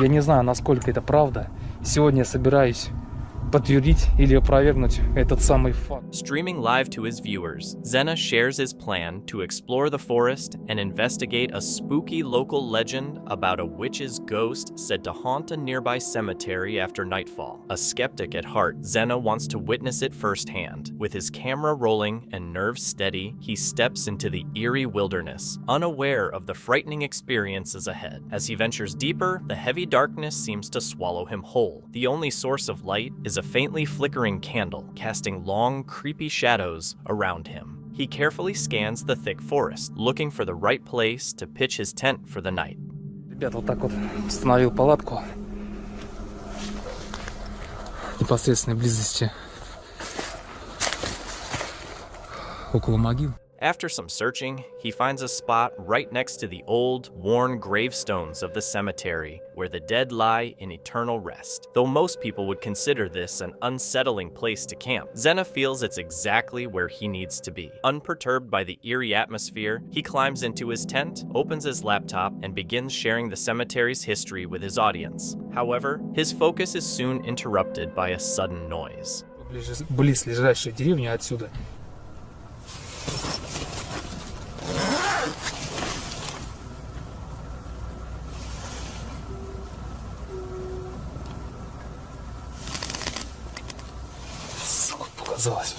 Я не знаю, насколько это правда. Сегодня я собираюсь подтвердить или опровергнуть этот самый факт. Streaming live to his viewers, Zena shares his plan to explore the forest and investigate a spooky local legend about a witch's ghost said to haunt a nearby cemetery after nightfall. A skeptic at heart, Zena wants to witness it firsthand. With his camera rolling and nerves steady, he steps into the eerie wilderness, unaware of the frightening experiences ahead. As he ventures deeper, the heavy darkness seems to swallow him whole. The only source of light is is a faintly flickering candle, casting long, creepy shadows around him. He carefully scans the thick forest, looking for the right place to pitch his tent for the night. Ребят, вот так вот установил палатку в непосредственной близости около могил. After some searching, he finds a spot right next to the old, worn gravestones of the cemetery, where the dead lie in eternal rest. Though most people would consider this an unsettling place to camp, Zena feels it's exactly where he needs to be. Unperturbed by the eerie atmosphere, he climbs into his tent, opens his laptop, and begins sharing the cemetery's history with his audience. However, his focus is soon interrupted by a sudden noise. Близлежащая деревня отсюда. Показалось,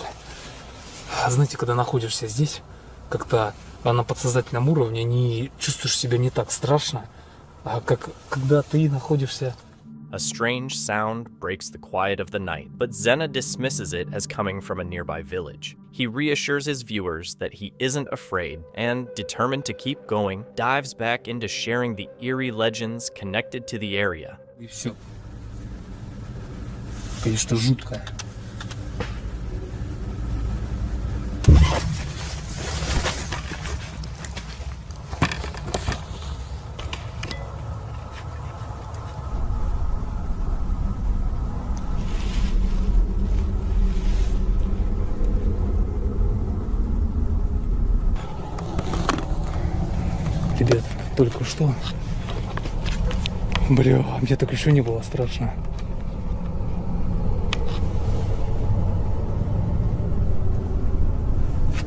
знаете, когда находишься здесь, как-то на подсознательном уровне не чувствуешь себя не так страшно, как когда ты находишься. A strange sound breaks the quiet of the night, but Zena dismisses it as coming from a nearby village. He reassures his viewers that he isn't afraid and, determined to keep going, dives back into sharing the eerie legends connected to the area. И все. Конечно, жутко. Ребят, только что. Бля, мне так еще не было страшно.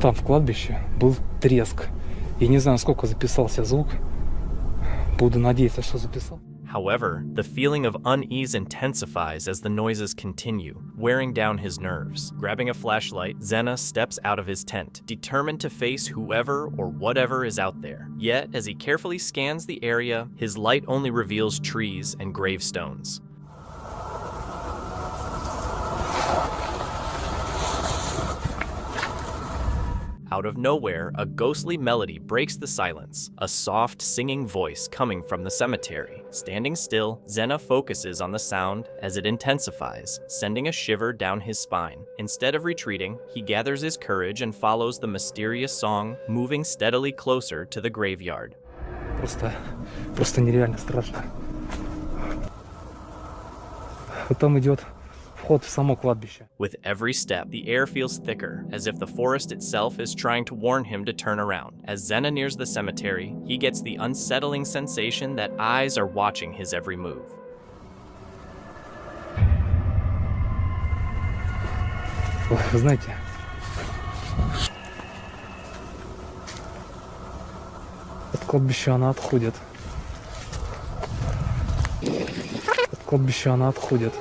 Там в кладбище был треск. Я не знаю, сколько записался звук. Буду надеяться, что записал. However, the feeling of unease intensifies as the noises continue, wearing down his nerves. Grabbing a flashlight, Zena steps out of his tent, determined to face whoever or whatever is out there. Yet, as he carefully scans the area, his light only reveals trees and gravestones. Out of nowhere, a ghostly melody breaks the silence, a soft singing voice coming from the cemetery. Standing still, Zena focuses on the sound as it intensifies, sending a shiver down his spine. Instead of retreating, he gathers his courage and follows the mysterious song, moving steadily closer to the graveyard. Просто нереально страшно. Вот там идет вход в само кладбище. With every step, the air feels thicker, as if the forest itself is trying to warn him to turn around. As Zena nears the cemetery, he gets the unsettling sensation that eyes are watching his every move. Вы знаете, от кладбища она отходит. От кладбища она отходит.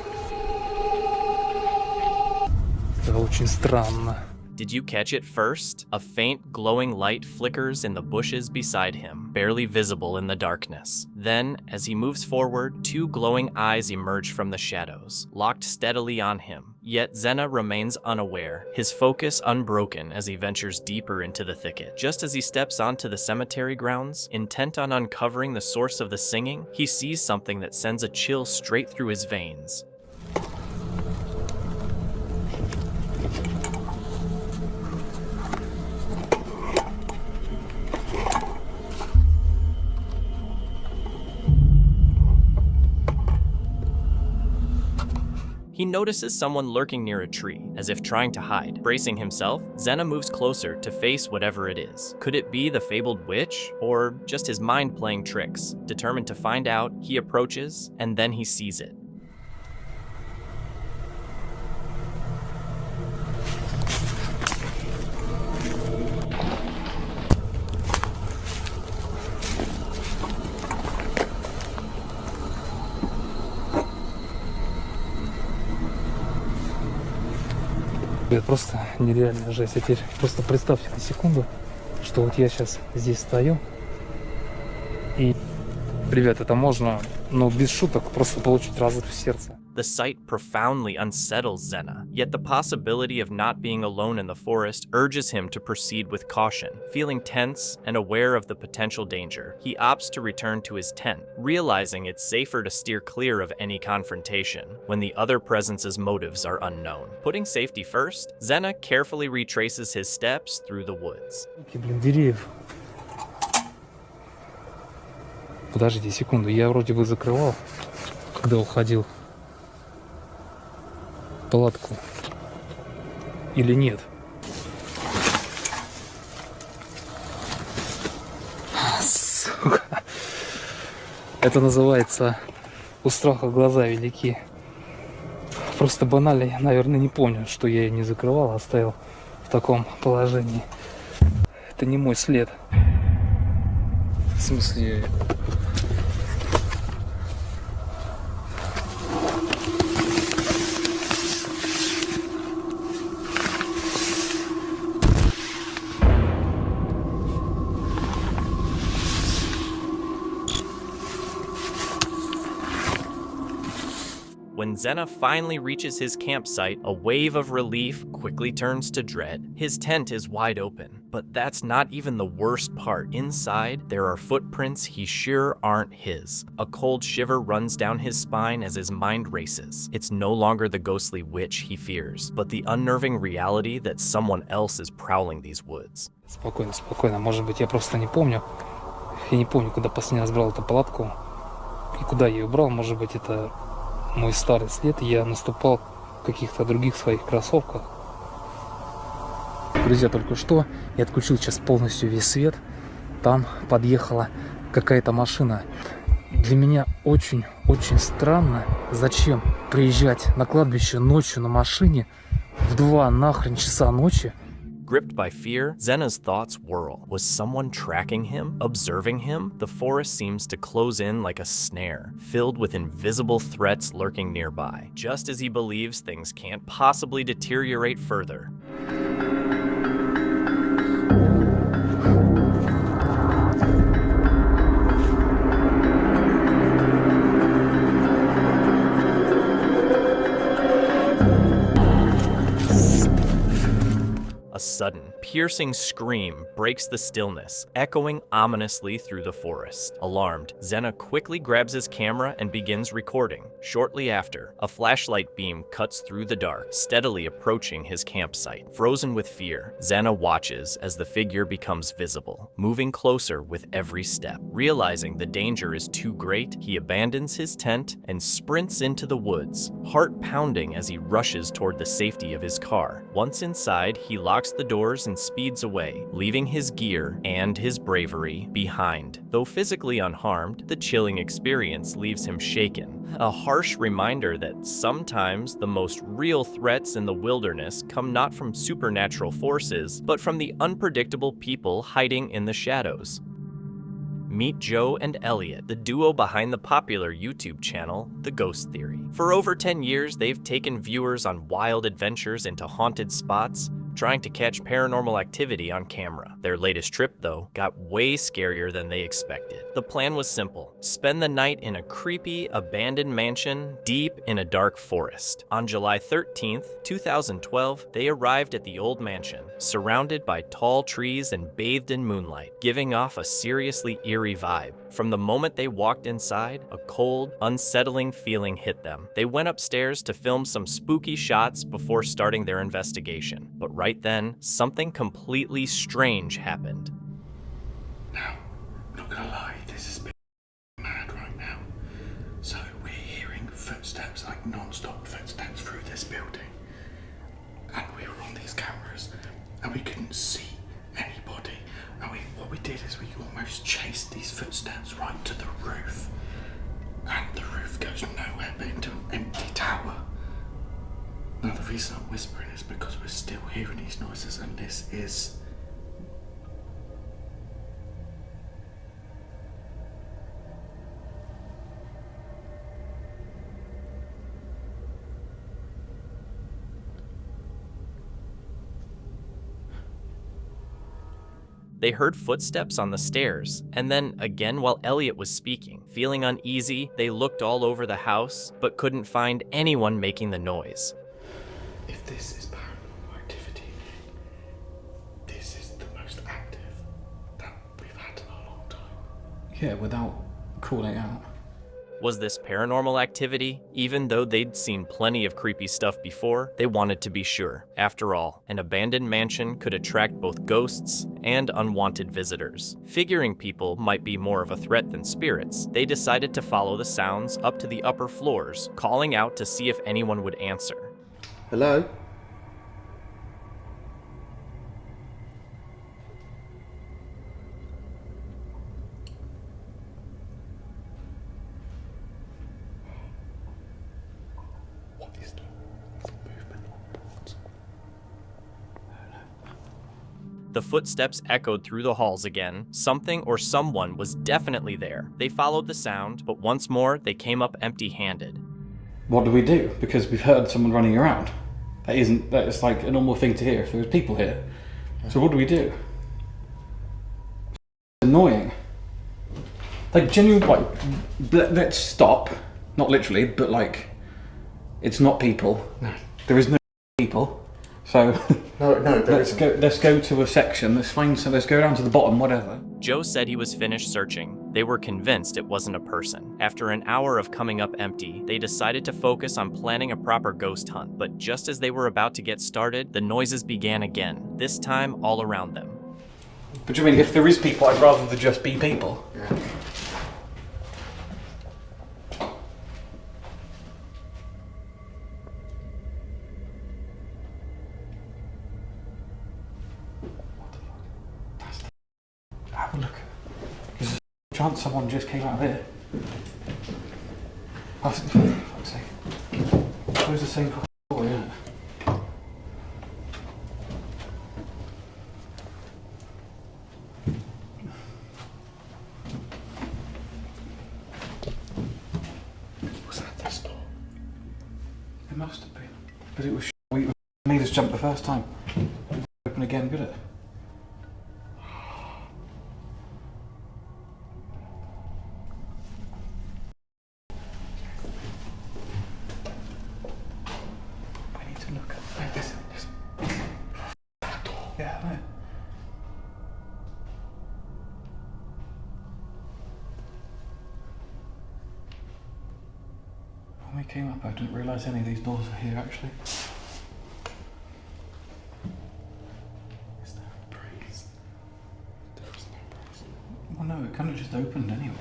Это очень странно. Did you catch it first? A faint, glowing light flickers in the bushes beside him, barely visible in the darkness. Then, as he moves forward, two glowing eyes emerge from the shadows, locked steadily on him. Yet Zena remains unaware, his focus unbroken as he ventures deeper into the thicket. Just as he steps onto the cemetery grounds, intent on uncovering the source of the singing, he sees something that sends a chill straight through his veins. He notices someone lurking near a tree, as if trying to hide. Bracing himself, Zena moves closer to face whatever it is. Could it be the fabled witch, or just his mind playing tricks? Determined to find out, he approaches, and then he sees it. Это просто нереальная жесть. А теперь просто представьте на секунду, что вот я сейчас здесь стою. И, ребят, это можно, но без шуток, просто получить разрыв сердца. The The sight profoundly unsettles Zena, yet the possibility of not being alone in the forest urges him to proceed with caution. Feeling tense and aware of the potential danger, he opts to return to his tent, realizing it's safer to steer clear of any confrontation when the other presence's motives are unknown. Putting safety first, Zena carefully retraces his steps through the woods. Блин, деревьев. Подождите секунду, я вроде бы закрывал, когда уходил, палатку. Или нет? Сука. Это называется «У страха глаза велики». Просто банально, я, наверное, не помню, что я ее не закрывал, а оставил в таком положении. Это не мой след. В смысле... When Zena finally reaches his campsite, a wave of relief quickly turns to dread. His tent is wide open, but that's not even the worst part. Inside, there are footprints he sure aren't his. A cold shiver runs down his spine as his mind races. It's no longer the ghostly witch he fears, but the unnerving reality that someone else is prowling these woods. Спокойно, спокойно. Может быть, я просто не помню. Я не помню, когда последний раз брал эту палатку и куда я ее брал. Может быть, это мой старый след, и я наступал в каких-то других своих кроссовках. Друзья, только что я отключил сейчас полностью весь свет. Там подъехала какая-то машина. Для меня очень странно, зачем приезжать на кладбище ночью на машине в 2 нахрен часа ночи. Gripped by fear, Zena's thoughts whirl. Was someone tracking him? Observing him? The forest seems to close in like a snare, filled with invisible threats lurking nearby, just as he believes things can't possibly deteriorate further. A sudden, piercing scream breaks the stillness, echoing ominously through the forest. Alarmed, Zena quickly grabs his camera and begins recording. Shortly after, a flashlight beam cuts through the dark, steadily approaching his campsite. Frozen with fear, Zena watches as the figure becomes visible, moving closer with every step. Realizing the danger is too great, he abandons his tent and sprints into the woods, heart pounding as he rushes toward the safety of his car. Once inside, he locks the doors and speeds away, leaving his gear and his bravery behind. Though physically unharmed, the chilling experience leaves him shaken. A harsh reminder that sometimes the most real threats in the wilderness come not from supernatural forces, but from the unpredictable people hiding in the shadows. Meet Joe and Elliot, the duo behind the popular YouTube channel, The Ghost Theory. For over 10 years, they've taken viewers on wild adventures into haunted spots, trying to catch paranormal activity on camera. Their latest trip, though, got way scarier than they expected. The plan was simple: spend the night in a creepy, abandoned mansion deep in a dark forest. On July 13th, 2012, they arrived at the old mansion, surrounded by tall trees and bathed in moonlight, giving off a seriously eerie vibe. From the moment they walked inside, a cold, unsettling feeling hit them. They went upstairs to film some spooky shots before starting their investigation. But right then, something completely strange happened. Now, not gonna lie, this is a bit mad right now. So we're hearing footsteps, like non-stop footsteps through this building. And we were on these cameras, and we couldn't see anybody. And what we did is we almost chased these footsteps right to the roof. And the roof goes nowhere but into an empty tower. Now the reason I'm whispering is because we're still hearing these noises, and this is... They heard footsteps on the stairs, and then again while Elliot was speaking. Feeling uneasy, they looked all over the house, but couldn't find anyone making the noise. If this is paranormal activity, this is the most active that we've had in a long time. Yeah, without calling out. Was this paranormal activity? Even though they'd seen plenty of creepy stuff before, they wanted to be sure. After all, an abandoned mansion could attract both ghosts and unwanted visitors. Figuring people might be more of a threat than spirits, they decided to follow the sounds up to the upper floors, calling out to see if anyone would answer. Hello? The footsteps echoed through the halls again. Something or someone was definitely there. They followed the sound, but once more, they came up empty-handed. What do we do? Because we've heard someone running around. That is like a normal thing to hear if there was people here. So what do we do? It's annoying. Like, genuinely, like, let's stop. Not literally, but like, it's not people. No. There is no people. So no, let's go to a section. Let's go down to the bottom, whatever. Joe said he was finished searching. They were convinced it wasn't a person. After an hour of coming up empty, they decided to focus on planning a proper ghost hunt. But just as they were about to get started, the noises began again. This time, all around them. But you mean if there is people, I'd rather there just be people. Yeah. Have a look. There's a chance someone just came out of here. Oh, for fuck's sake. It was the same story, isn't it? Was that this door? It must have been. But it was we made us jump the first time. Open again, could it? When we came up, I didn't realise any of these doors were here, actually. Is there a breeze? There was no breeze. Well, no, it kind of just opened anyway.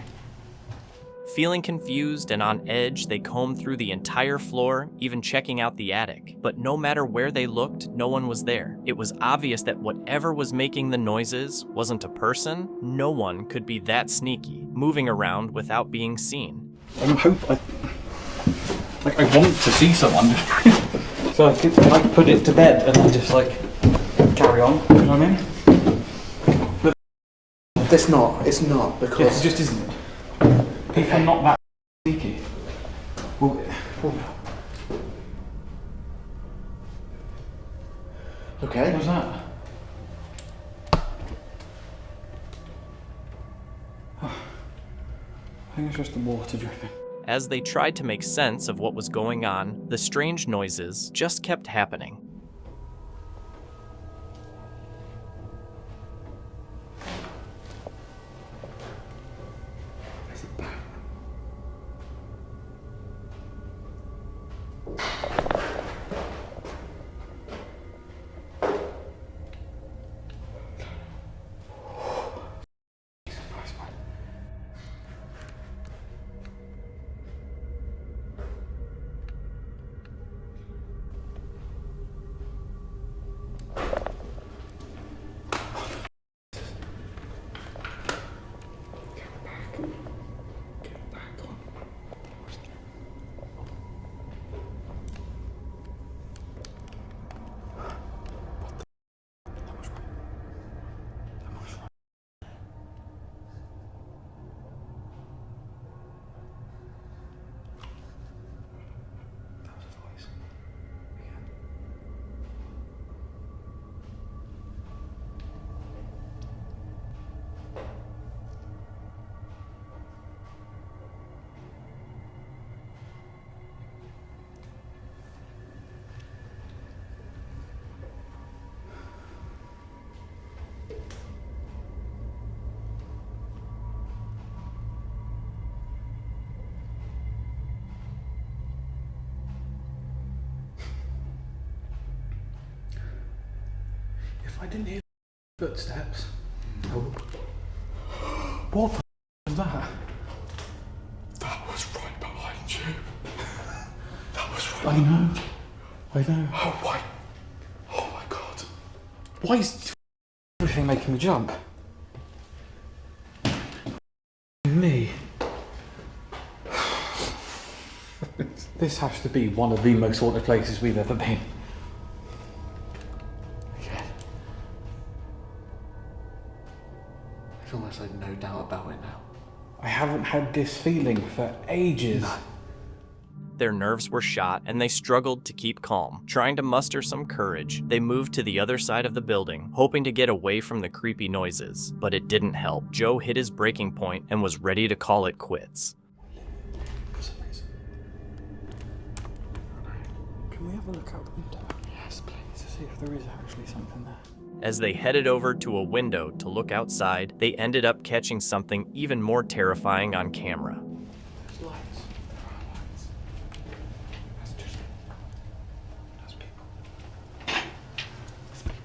Feeling confused and on edge, they combed through the entire floor, even checking out the attic. But no matter where they looked, no one was there. It was obvious that whatever was making the noises wasn't a person. No one could be that sneaky, moving around without being seen. I want to see someone. So I could put it to bed and then just like carry on, you know what I mean? But it's not because it just isn't. People are not that sneaky. Well, okay. What was that? I think it's just the water dripping. As they tried to make sense of what was going on, the strange noises just kept happening. didn't hear footsteps. Oh. What the was that? That was right behind you. That was right. I know. Oh, why? Oh my god. Why is everything making me jump? Me. This has to be one of the most haunted places we've ever been. Okay. There's almost like no doubt about it now. I haven't had this feeling for ages. No. Their nerves were shot and they struggled to keep calm. Trying to muster some courage, they moved to the other side of the building, hoping to get away from the creepy noises. But it didn't help. Joe hit his breaking point and was ready to call it quits. Can we have a look out the window? Yes, please, to see if there is actually something there. As they headed over to a window to look outside, they ended up catching something even more terrifying on camera. There's lights. There are lights. That's just... That's people. That's people.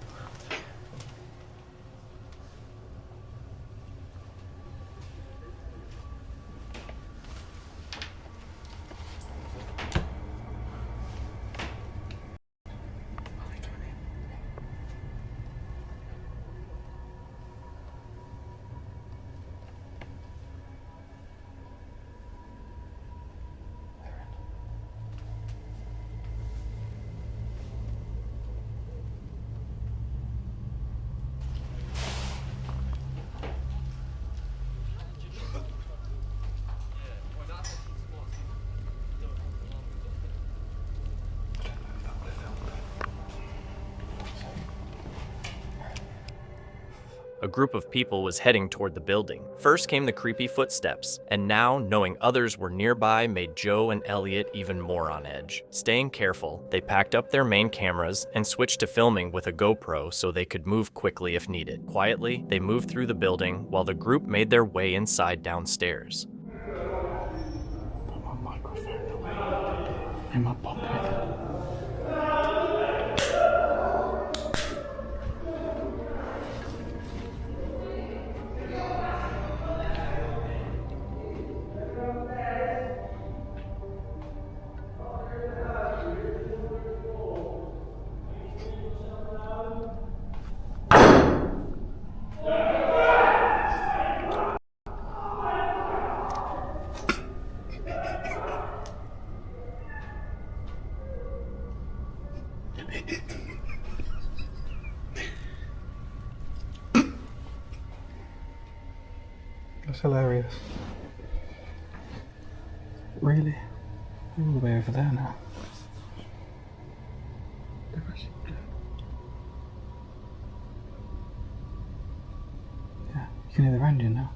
A group of people was heading toward the building. First came the creepy footsteps, and now, knowing others were nearby made Joe and Elliot even more on edge. Staying careful, they packed up their main cameras and switched to filming with a GoPro so they could move quickly if needed. Quietly, they moved through the building while the group made their way inside downstairs. Put my microphone away in my pocket. That's hilarious. Really? You're all the way over there now. Yeah, you can hear the engine now.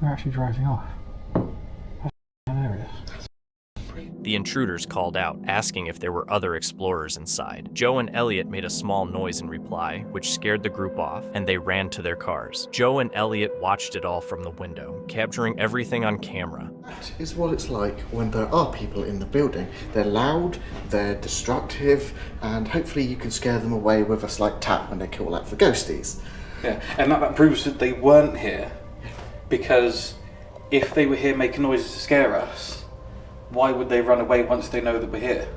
They're actually driving off. That's hilarious. The intruders called out, asking if there were other explorers inside. Joe and Elliot made a small noise in reply, which scared the group off, and they ran to their cars. Joe and Elliot watched it all from the window, capturing everything on camera. That is what it's like when there are people in the building. They're loud, they're destructive, and hopefully you can scare them away with a slight tap when they call out for ghosties. Yeah, and that proves that they weren't here, because if they were here making noises to scare us, why would they run away once they know that we're here?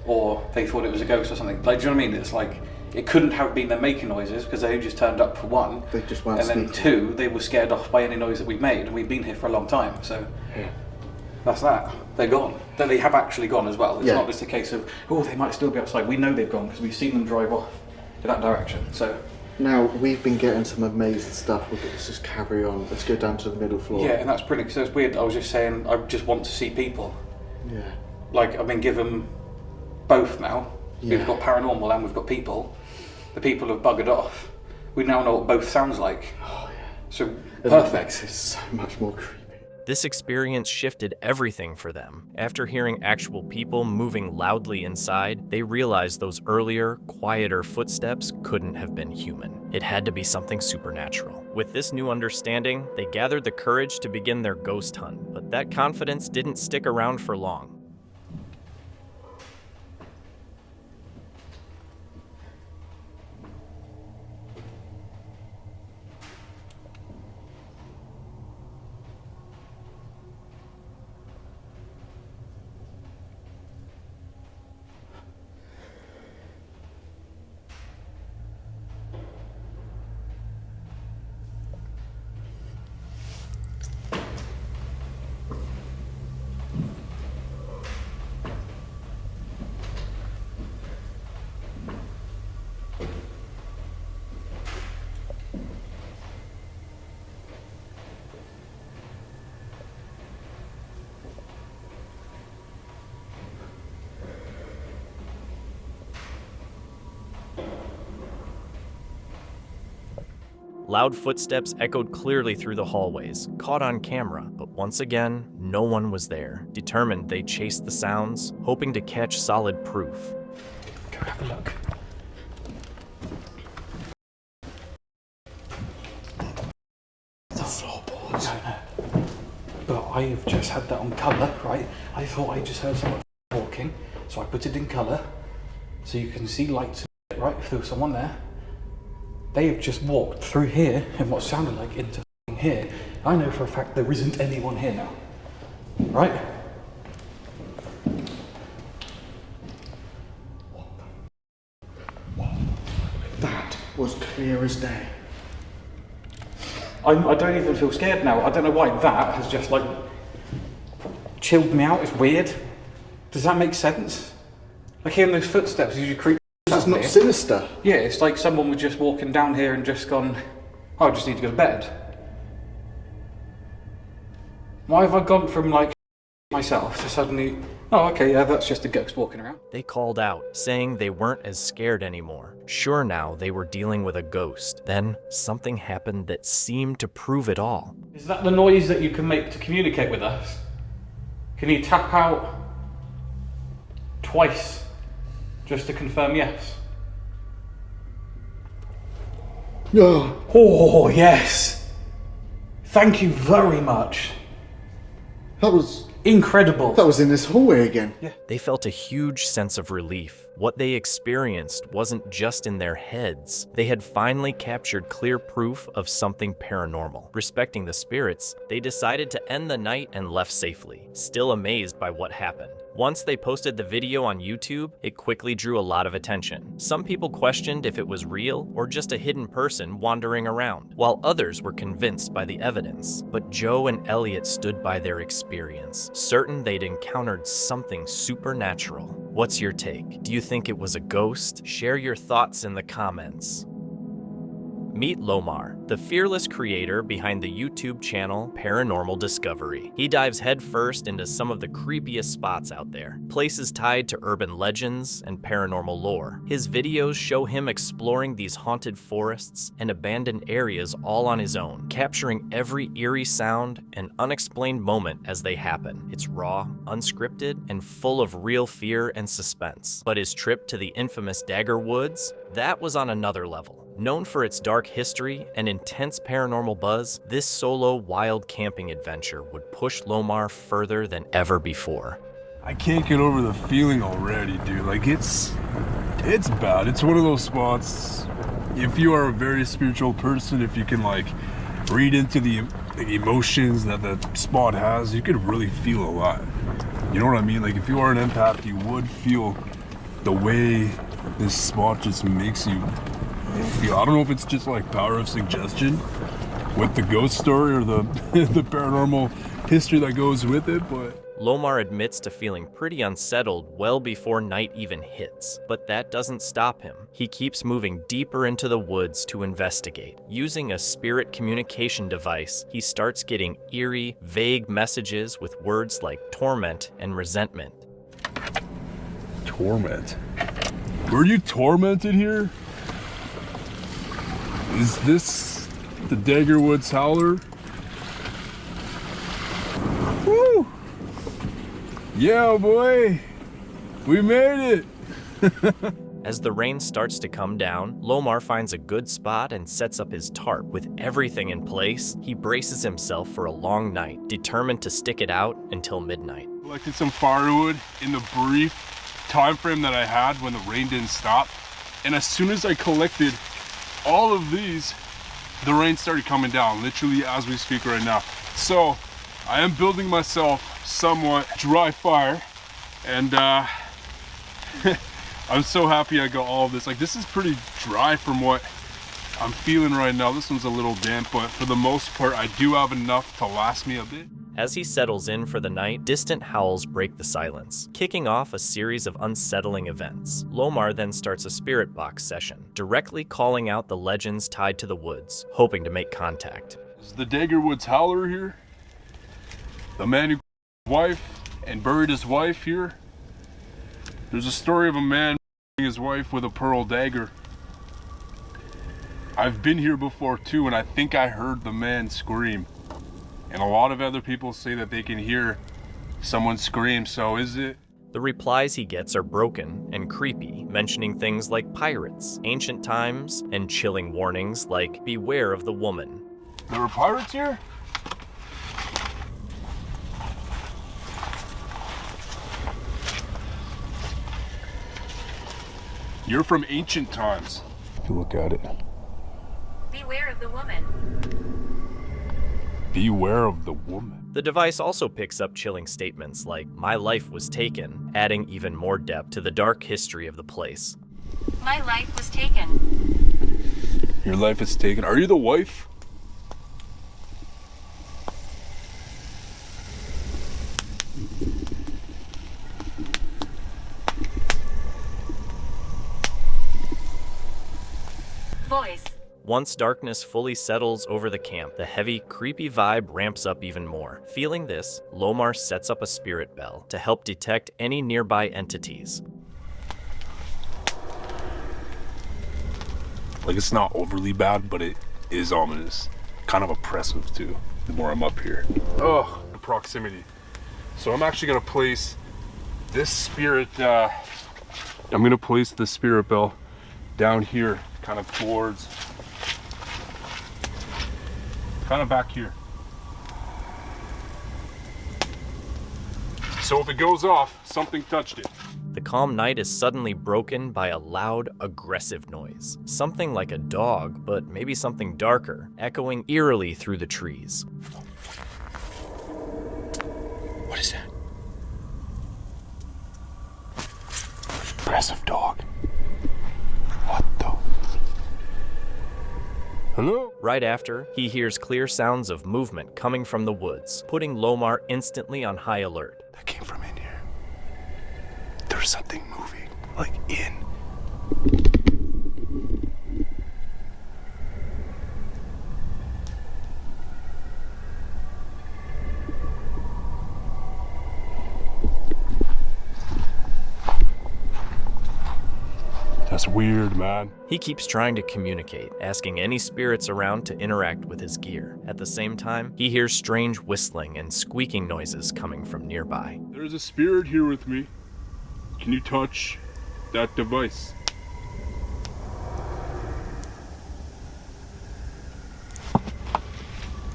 Or they thought it was a ghost or something. Like, do you know what I mean? It's like, it couldn't have been them making noises because they just turned up for one. They just weren't And then sneaky. two, they were scared off by any noise that we've made, and we've been here for a long time. So that's that. They're gone. Then they have actually gone as well. It's not just a case of, oh, they might still be outside. We know they've gone because we've seen them drive off to that direction. So now, we've been getting some amazing stuff. Let's just carry on. Let's go down to the middle floor. yeah, and that's pretty, because it's weird. I was just saying, I just want to see people. Yeah. Like, I've been given both now. Yeah. We've got paranormal and we've got people. The people have buggered off. We now know what both sounds like. Oh, yeah. So, That perfect. makes it so much more creepy. This experience shifted everything for them. After hearing actual people moving loudly inside, they realized those earlier, quieter footsteps couldn't have been human. It had to be something supernatural. With this new understanding, they gathered the courage to begin their ghost hunt, but that confidence didn't stick around for long. Loud footsteps echoed clearly through the hallways, caught on camera, but once again, no one was there. Determined, they chased the sounds, hoping to catch solid proof. Go have a look. The floorboards. But I have just had that on colour, right? I thought I just heard someone walking, so I put it in colour, so you can see lights, right? If there was someone there. They have just walked through here in what sounded like into here. I know for a fact there isn't anyone here now, right? That was clear as day. I don't even feel scared now. I don't know why that has just like chilled me out. It's weird. Does that make sense? Like hearing those footsteps usually creep. It's not sinister. Yeah, it's like someone was just walking down here and just gone, oh, I just need to go to bed. Why have I gone from like myself to suddenly, oh, okay, yeah, that's just a ghost walking around? They called out, saying they weren't as scared anymore. Sure, now they were dealing with a ghost. Then something happened that seemed to prove it all. Is that the noise that you can make to communicate with us? Can you tap out twice just to confirm yes? No. Oh, yes. Thank you very much. That was incredible. That was in this hallway again. Yeah. They felt a huge sense of relief. What they experienced wasn't just in their heads. They had finally captured clear proof of something paranormal. Respecting the spirits, they decided to end the night and left safely, still amazed by what happened. Once they posted the video on YouTube, it quickly drew a lot of attention. Some people questioned if it was real or just a hidden person wandering around, while others were convinced by the evidence. But Joe and Elliot stood by their experience, certain they'd encountered something supernatural. What's your take? Do you think it was a ghost? Share your thoughts in the comments. Meet Lomar, the fearless creator behind the YouTube channel Paranormal Discovery. He dives headfirst into some of the creepiest spots out there, places tied to urban legends and paranormal lore. His videos show him exploring these haunted forests and abandoned areas all on his own, capturing every eerie sound and unexplained moment as they happen. It's raw, unscripted, and full of real fear and suspense. But his trip to the infamous Dagger Woods, that was on another level. Known for its dark history and intense paranormal buzz, this solo wild camping adventure would push Lomar further than ever before. I can't get over the feeling already, dude. Like, it's bad. It's one of those spots, if you are a very spiritual person, if you can, like, read into the emotions that the spot has, you could really feel a lot. You know what I mean? Like, if you are an empath, you would feel the way this spot just makes you feel. I don't know if it's just like power of suggestion with the ghost story or the the paranormal history that goes with it, but Lomar admits to feeling pretty unsettled well before night even hits, but that doesn't stop him. He keeps moving deeper into the woods to investigate. Using a spirit communication device, he starts getting eerie, vague messages with words like torment and resentment. torment. Were you tormented here? Is this the Dagger Woods howler? Woo! Yeah, boy! We made it! As the rain starts to come down, Lomar finds a good spot and sets up his tarp. With everything in place, he braces himself for a long night, determined to stick it out until midnight. Collected some firewood in the brief time frame that I had when the rain didn't stop. And as soon as I collected all of these, the rain started coming down, literally as we speak right now. So I am building myself somewhat dry fire, and I'm so happy I got all of this. Like, this is pretty dry from what I'm feeling right now. This one's a little damp, but for the most part, I do have enough to last me a bit. As he settles in for the night, distant howls break the silence, kicking off a series of unsettling events. Lomar then starts a spirit box session, directly calling out the legends tied to the woods, hoping to make contact. Is the Dagger Woods howler here? The man who killed his wife and buried his wife here? There's a story of a man his wife with a pearl dagger. I've been here before too, and I think I heard the man scream. And a lot of other people say that they can hear someone scream, so is it? The replies he gets are broken and creepy, mentioning things like pirates, ancient times, and chilling warnings like beware of the woman. There were pirates here? You're from ancient times. You look at it. Beware of the woman. Beware of the woman. The device also picks up chilling statements like, my life was taken, adding even more depth to the dark history of the place. My life was taken. Your life is taken. Are you the wife? Voice. Once darkness fully settles over the camp, the heavy, creepy vibe ramps up even more. Feeling this, Lomar sets up a spirit bell to help detect any nearby entities. Like, it's not overly bad, but it is ominous. Kind of oppressive too, the more I'm up here. Oh, the proximity. So I'm actually gonna place this spirit, I'm gonna place the spirit bell down here, kind of towards, kind of back here. So if it goes off, something touched it. The calm night is suddenly broken by a loud, aggressive noise. Something like a dog, but maybe something darker, echoing eerily through the trees. What is that? Aggressive dog. What the? Hello? Right after, he hears clear sounds of movement coming from the woods, putting Lomar instantly on high alert. That came from in here. There's something moving, like in. That's weird, man. He keeps trying to communicate, asking any spirits around to interact with his gear. At the same time, he hears strange whistling and squeaking noises coming from nearby. There's a spirit here with me. Can you touch that device?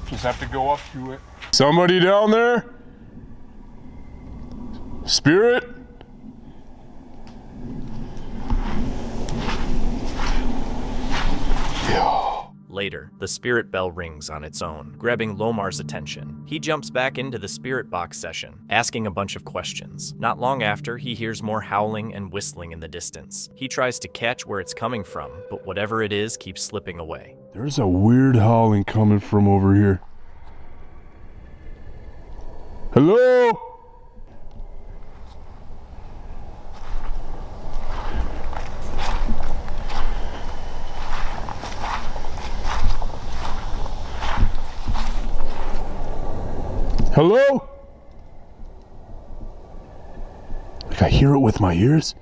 Just have to go up to it. Somebody down there? Spirit? Later, the spirit bell rings on its own, grabbing Lomar's attention. He jumps back into the spirit box session, asking a bunch of questions. Not long after, he hears more howling and whistling in the distance. He tries to catch where it's coming from, but whatever it is keeps slipping away. There's a weird howling coming from over here. Hello? Hello? Like, I hear it with my ears,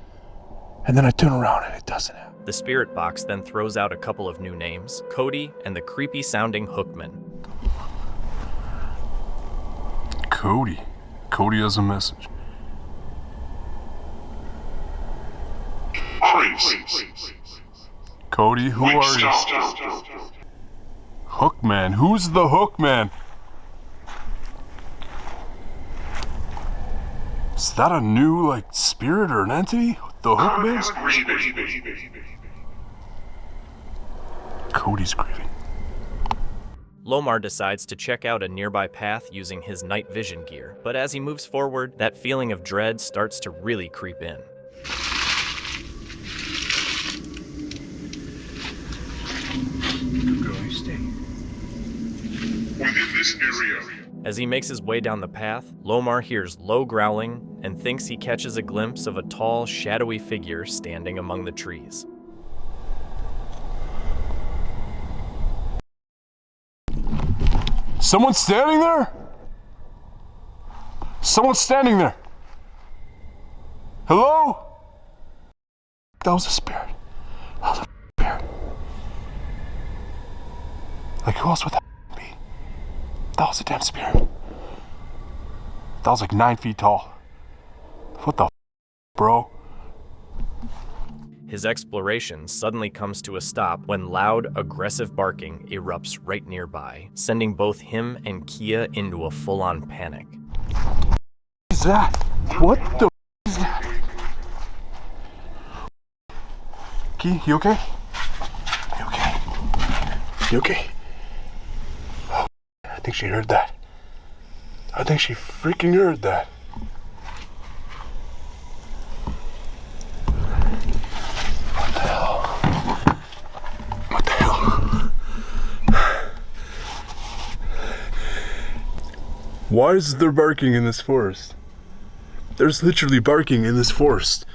and then I turn around and it doesn't happen. The spirit box then throws out a couple of new names, Cody and the creepy sounding Hookman. Cody. Cody has a message. Cody, who are you? Hookman. Who's the Hookman? Is that a new, like, spirit or an entity? The Hookman? Cody's grieving. Lomar decides to check out a nearby path using his night vision gear, but as he moves forward, that feeling of dread starts to really creep in. Within this area. As he makes his way down the path, Lomar hears low growling and thinks he catches a glimpse of a tall, shadowy figure standing among the trees. Someone's standing there? Someone's standing there. Hello? That was a spirit. That was a spirit. who else would that be? That was a damn spirit. That was like 9 feet tall. What the bro? His exploration suddenly comes to a stop when loud, aggressive barking erupts right nearby, sending both him and Kia into a full-on panic. What is that? What the is that? Key, you okay? You okay? You okay? Oh, I think she heard that. I think she freaking heard that. What the hell? What the hell? Why is there barking in this forest? There's literally barking in this forest.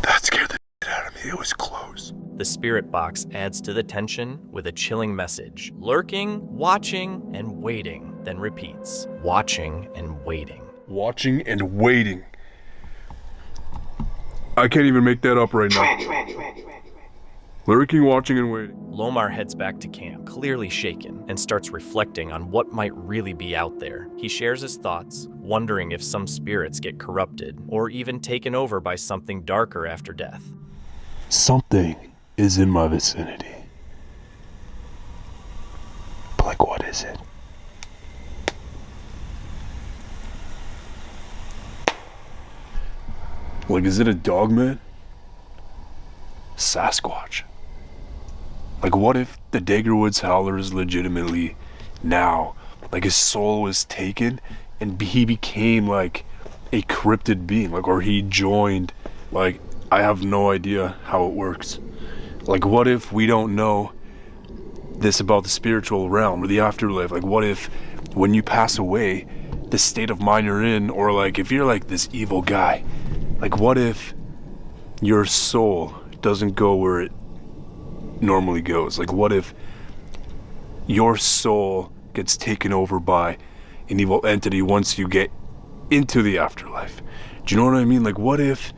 That scared the shit out of me. It was close. The spirit box adds to the tension with a chilling message. Lurking, watching, and waiting, then repeats. Watching and waiting. Watching and waiting. I can't even make that up right now. Lurking, watching, and waiting. Lomar heads back to camp, clearly shaken, and starts reflecting on what might really be out there. He shares his thoughts, wondering if some spirits get corrupted, or even taken over by something darker after death. Something is in my vicinity. But like, what is it? Like, is it a dog man? Sasquatch? Like, what if the Dagger Woods howler is legitimately now, like, his soul was taken and he became like a cryptid being, like, or he joined, like, I have no idea how it works. Like, what if we don't know this about the spiritual realm or the afterlife? Like, what if when you pass away, the state of mind you're in, or like if you're like this evil guy, like, what if your soul doesn't go where it normally goes? Like, what if your soul gets taken over by an evil entity once you get into the afterlife? Do you know what I mean? Like, what if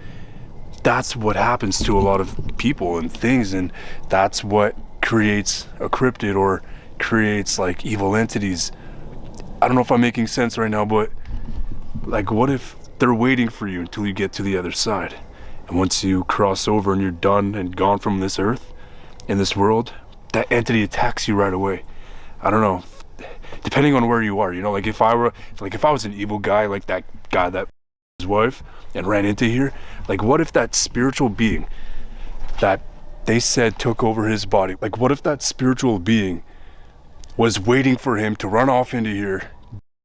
that's what happens to a lot of people and things, and that's what creates a cryptid or creates like evil entities? I don't know if I'm making sense right now, but like, what if they're waiting for you until you get to the other side, and once you cross over and you're done and gone from this earth, in this world, that entity attacks you right away? I don't know, depending on where you are, you know, like if I was an evil guy, like that guy that his wife and ran into here, like, what if that spiritual being that they said took over his body, like, what if that spiritual being was waiting for him to run off into here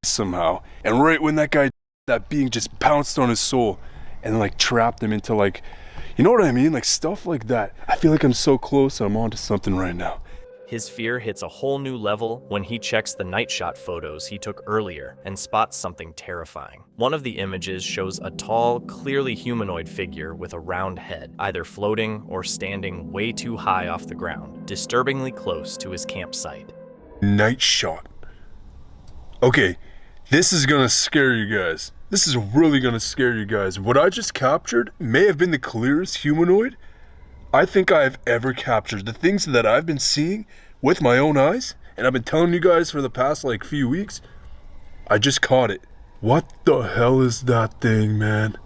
somehow, and right when that being just pounced on his soul and like trapped him into, like, you know what I mean? Like, stuff like that. I feel like I'm so close, I'm onto something right now. His fear hits a whole new level when he checks the night shot photos he took earlier and spots something terrifying. One of the images shows a tall, clearly humanoid figure with a round head, either floating or standing way too high off the ground, disturbingly close to his campsite. Night shot. Okay, this is gonna scare you guys. This is really gonna scare you guys. What I just captured may have been the clearest humanoid I think I've ever captured. The things that I've been seeing with my own eyes, and I've been telling you guys for the past like few weeks, I just caught it. What the hell is that thing, man?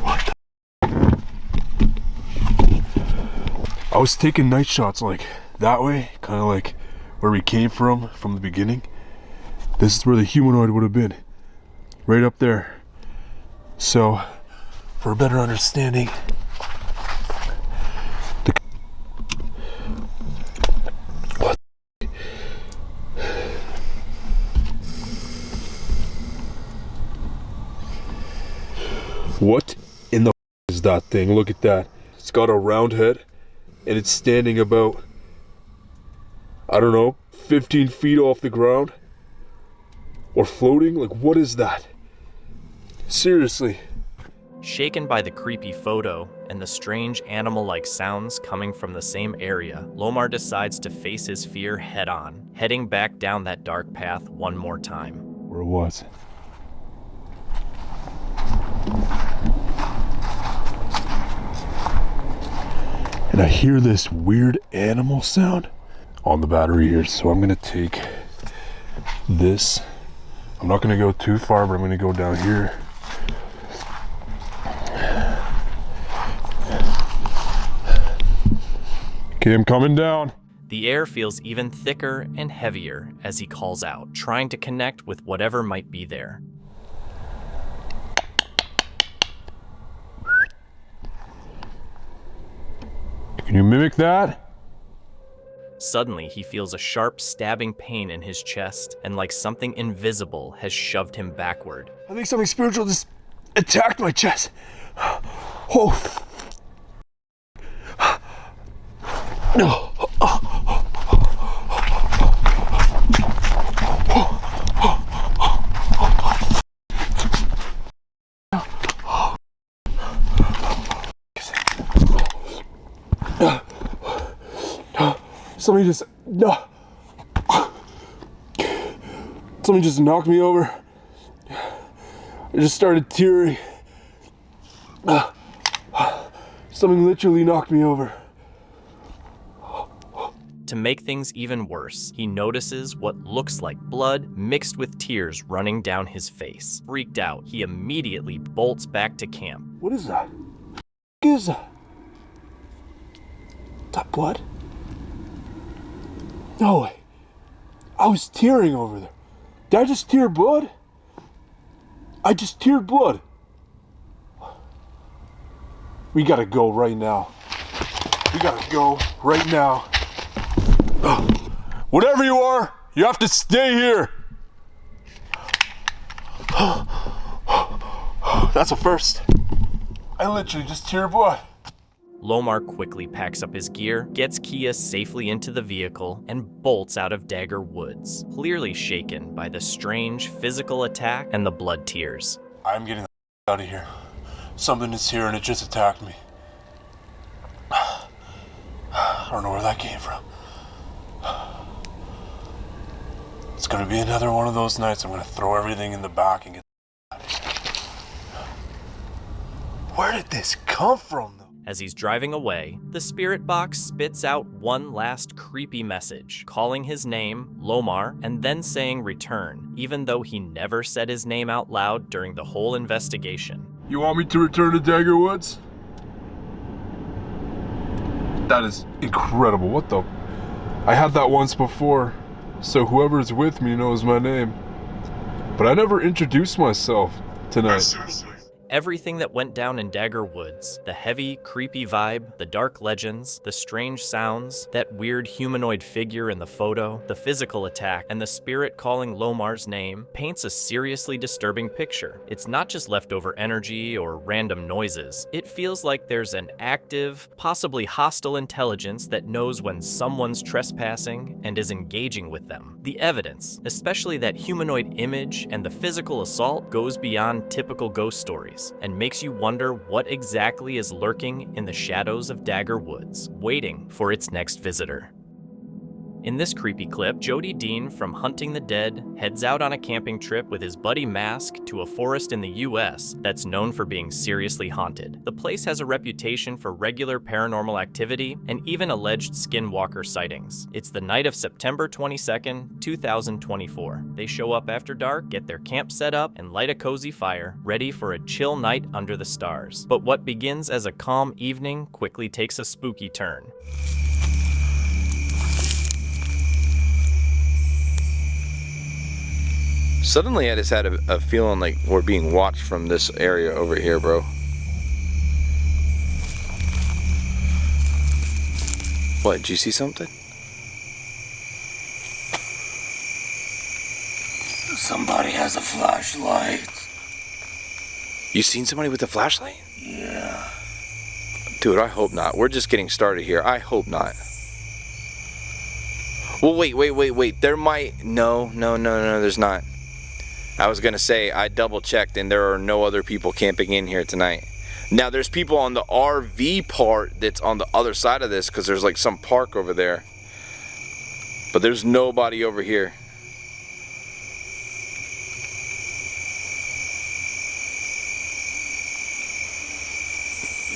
What the... I was taking night shots like that way, kind of like where we came from the beginning. This is where the humanoid would have been, right up there. So, for a better understanding, what in the is that thing? Look at that. It's got a round head and it's standing about, I don't know, 15 feet off the ground or floating. Like, what is that? Seriously. Shaken by the creepy photo and the strange animal-like sounds coming from the same area, Lomar decides to face his fear head-on, heading back down that dark path one more time. Where it was. and I hear this weird animal sound on the battery here. So I'm gonna take this. I'm not gonna go too far, but I'm gonna go down here. Okay, I'm coming down. The air feels even thicker and heavier as he calls out, trying to connect with whatever might be there. Can you mimic that? Suddenly, he feels a sharp stabbing pain in his chest, and like something invisible has shoved him backward. I think something spiritual just attacked my chest. Oh. No. Somebody just knocked me over. I just started tearing. Something literally knocked me over. To make things even worse, he notices what looks like blood mixed with tears running down his face. Freaked out, he immediately bolts back to camp. What is that? What is that? Is that blood? No way. I was tearing over there. Did I just tear blood? I just teared blood. We gotta go right now. We gotta go right now. Whatever you are, you have to stay here. That's a first. I literally just teared blood. Lomar quickly packs up his gear, gets Kia safely into the vehicle, and bolts out of Dagger Woods, clearly shaken by the strange physical attack and the blood tears. I'm getting the out of here. Something is here and it just attacked me. I don't know where that came from. It's gonna be another one of those nights I'm gonna throw everything in the back and get out of here. Where did this come from, though? As he's driving away, the spirit box spits out one last creepy message, calling his name, Lomar, and then saying return, even though he never said his name out loud during the whole investigation. You want me to return to Dagger Woods? That is incredible. What the? I had that once before, so whoever's with me knows my name. But I never introduced myself tonight. Everything that went down in Dagger Woods, the heavy, creepy vibe, the dark legends, the strange sounds, that weird humanoid figure in the photo, the physical attack, and the spirit calling Lomar's name, paints a seriously disturbing picture. It's not just leftover energy or random noises. It feels like there's an active, possibly hostile intelligence that knows when someone's trespassing and is engaging with them. The evidence, especially that humanoid image and the physical assault, goes beyond typical ghost stories and makes you wonder what exactly is lurking in the shadows of Dagger Woods, waiting for its next visitor. In this creepy clip, Jody Dean from Hunting the Dead heads out on a camping trip with his buddy Mask to a forest in the US that's known for being seriously haunted. The place has a reputation for regular paranormal activity and even alleged skinwalker sightings. It's the night of September 22nd, 2024. They show up after dark, get their camp set up, and light a cozy fire, ready for a chill night under the stars. But what begins as a calm evening quickly takes a spooky turn. Suddenly I just had a feeling like we're being watched from this area over here, bro. What, did you see something? Somebody has a flashlight. You seen somebody with a flashlight? Yeah. Dude, I hope not. We're just getting started here. I hope not. Well, wait. There might... No, there's not. I was gonna say, I double checked and there are no other people camping in here tonight. Now there's people on the RV part that's on the other side of this because there's like some park over there. But there's nobody over here.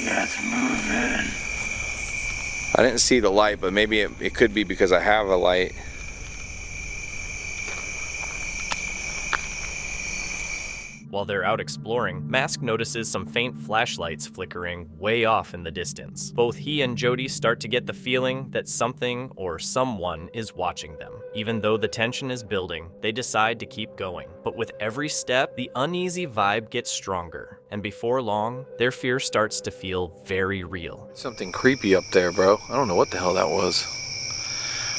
Yeah, it's moving. I didn't see the light, but maybe it could be because I have a light. While they're out exploring, Mask notices some faint flashlights flickering way off in the distance. Both he and Jody start to get the feeling that something or someone is watching them. Even though the tension is building, they decide to keep going. But with every step, the uneasy vibe gets stronger. And before long, their fear starts to feel very real. Something creepy up there, bro. I don't know what the hell that was.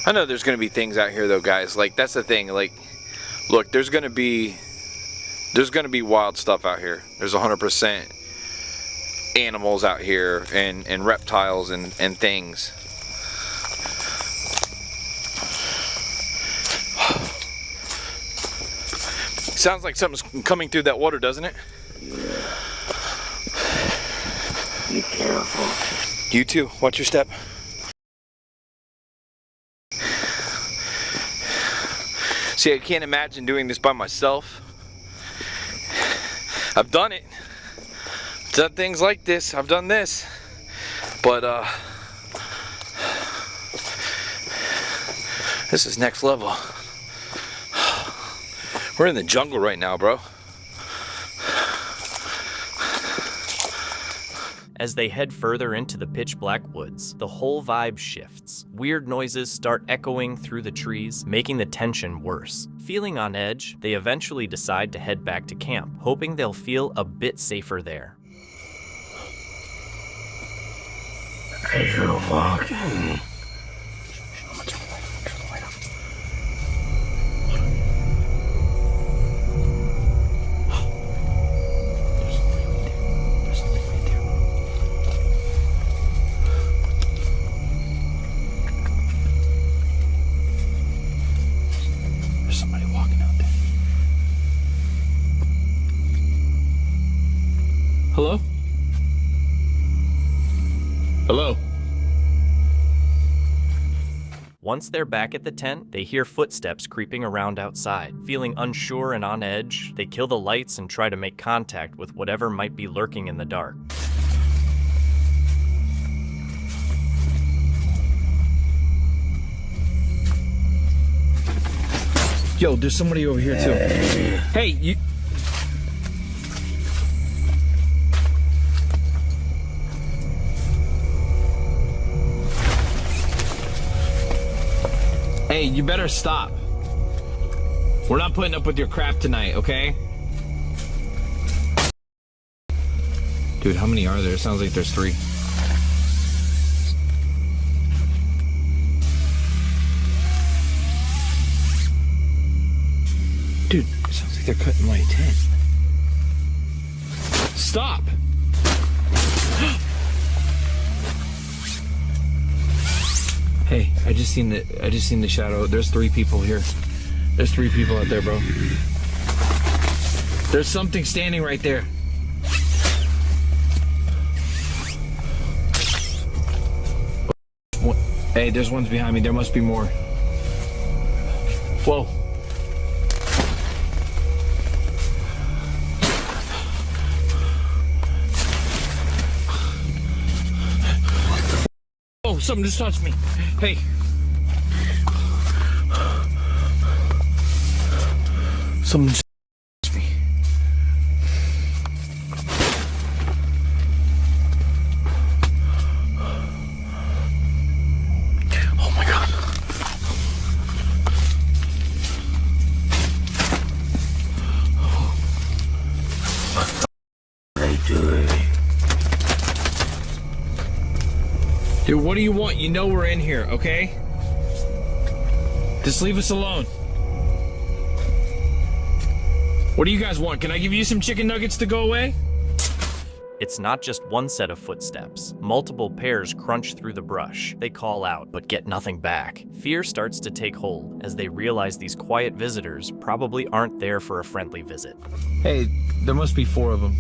I know there's gonna be things out here though, guys. Like, that's the thing. Like, look, there's gonna be wild stuff out here. There's 100% animals out here and reptiles and things. Sounds like something's coming through that water, doesn't it? Yeah. Be careful. You too. Watch your step. See, I can't imagine doing this by myself. I've done it. I've done things like this. I've done this. But this is next level. We're in the jungle right now, bro. As they head further into the pitch black woods, the whole vibe shifts. Weird noises start echoing through the trees, making the tension worse. Feeling on edge, they eventually decide to head back to camp, hoping they'll feel a bit safer there. As you're walking, Hello? Hello? Once they're back at the tent, they hear footsteps creeping around outside. Feeling unsure and on edge, they kill the lights and try to make contact with whatever might be lurking in the dark. Yo, there's somebody over here too. Hey, you... Hey, you better stop. We're not putting up with your crap tonight, okay? Dude, how many are there? It sounds like there's 3. Dude, it sounds like they're cutting my tent. Stop! Hey, I just seen the shadow. There's 3 people here. There's 3 people out there, bro. There's something standing right there. Hey, there's ones behind me. There must be more. Whoa. Oh, something just touched me. Hey. Something just touched me. Oh my God. What are they doing? Dude, what do you want? You know we're in here, okay? Just leave us alone. What do you guys want? Can I give you some chicken nuggets to go away? It's not just one set of footsteps. Multiple pairs crunch through the brush. They call out, but get nothing back. Fear starts to take hold as they realize these quiet visitors probably aren't there for a friendly visit. Hey, there must be 4 of them.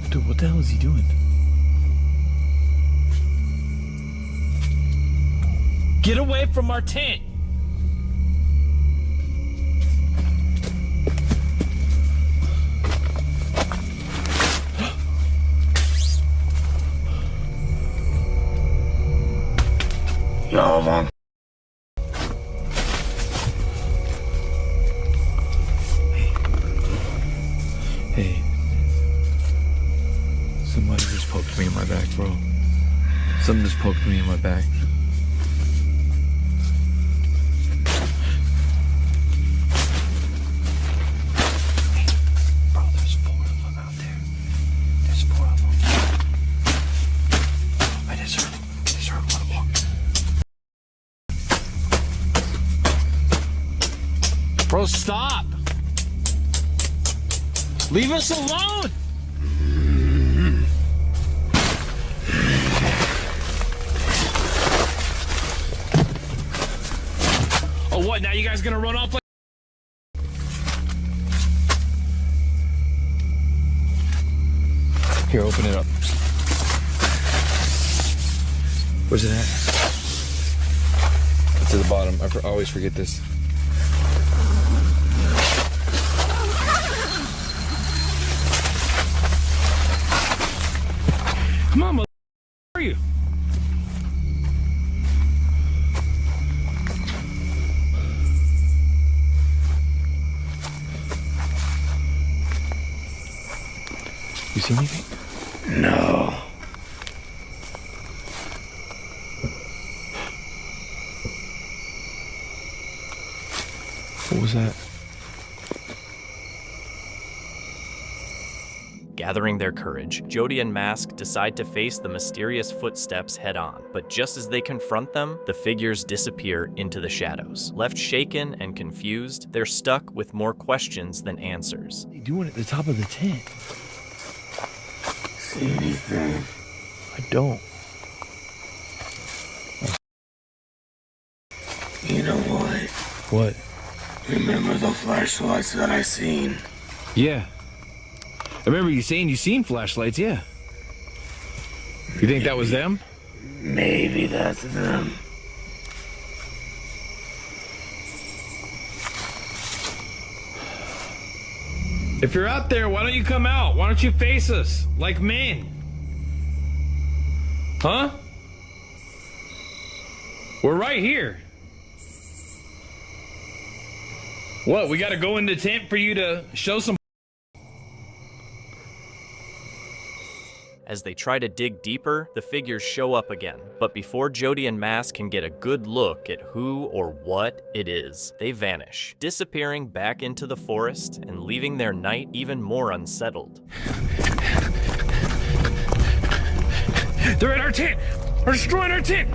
Dude, what the hell is he doing? Get away from our tent! Y'all want Hey. Somebody just poked me in my back, bro. Something just poked me in my back. Bro, there's 4 of them out there. There's 4 of them. I just heard one walk. Bro, stop! Leave us alone! Oh, what? Now you guys gonna run off like... Here, open it up. Where's it at? It's at the bottom. I always forget this. Come on, mother... Where are you? You see anything? No. What was that? Gathering their courage, Jody and Mask decide to face the mysterious footsteps head on. But just as they confront them, the figures disappear into the shadows. Left shaken and confused, they're stuck with more questions than answers. What are you doing at the top of the tent? See anything? I don't. You know what? What? Remember the flashlights that I seen? Yeah. I remember you saying you seen flashlights, yeah. You think that was them? Maybe that's them. If you're out there, why don't you come out? Why don't you face us? Like men. Huh? We're right here. What, we gotta go in the tent for you to show some... As they try to dig deeper, the figures show up again. But before Jody and Mask can get a good look at who or what it is, they vanish, disappearing back into the forest and leaving their night even more unsettled. They're in our tent! They're destroying our tent!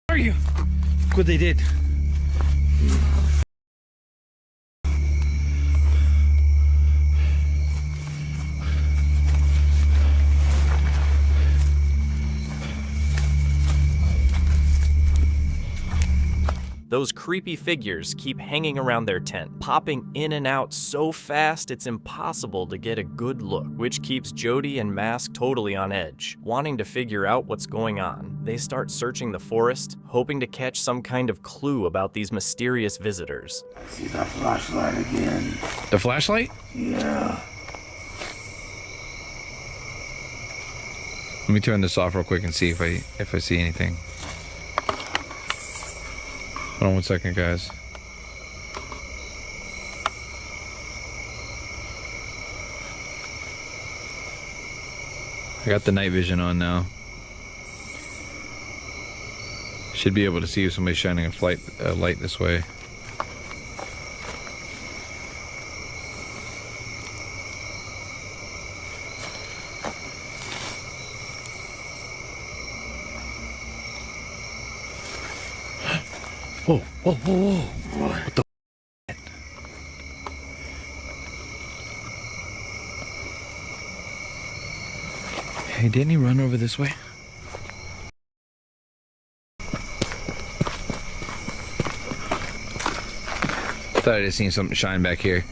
Where are you? Look what they did. Those creepy figures keep hanging around their tent, popping in and out so fast it's impossible to get a good look, which keeps Jody and Mask totally on edge. Wanting to figure out what's going on, they start searching the forest, hoping to catch some kind of clue about these mysterious visitors. I see that flashlight again. The flashlight? Yeah. Let me turn this off real quick and see if I see anything. Hold on 1 second, guys. I got the night vision on now. Should be able to see if somebody's shining a light this way. Whoa, whoa, whoa, whoa. What the f***? Hey, didn't he run over this way? Thought I just seen something shine back here.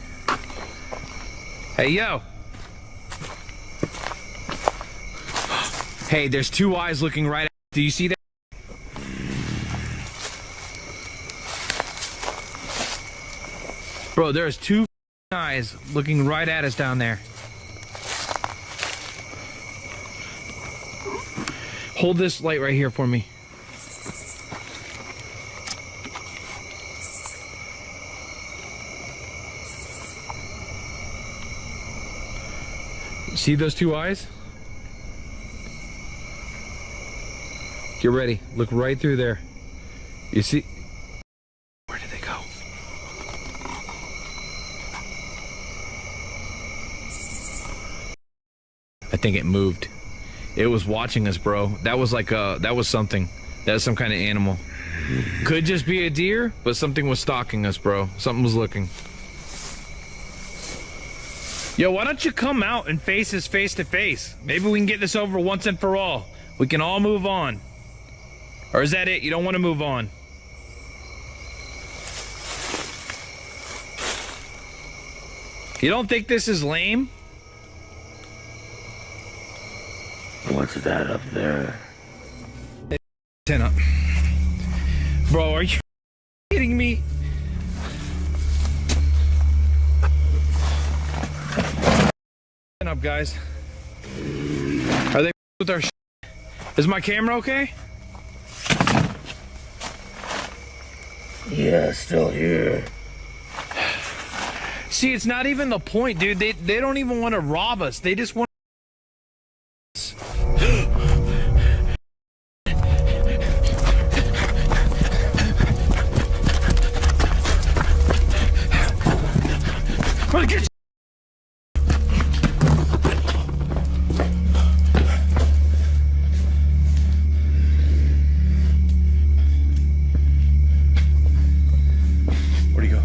Hey, yo! Hey, there's 2 eyes looking right at... Do you see that? Bro, there's two eyes looking right at us down there. Hold this light right here for me. See those two eyes? Get ready. Look right through there. You see? Where did they go? I think it moved. It was watching us, bro. That was like that was something. That was some kind of animal. Could just be a deer, but something was stalking us, bro. Something was looking. Yo, why don't you come out and face us face to face? Maybe we can get this over once and for all. We can all move on. Or is that it? You don't want to move on? You don't think this is lame? What's that up there? Ten up. Bro, are you kidding me? Ten up, guys. Are they with our shit? Is my camera okay? Yeah, still here. See, it's not even the point, dude. They don't even want to rob us. They just want Where'd he go?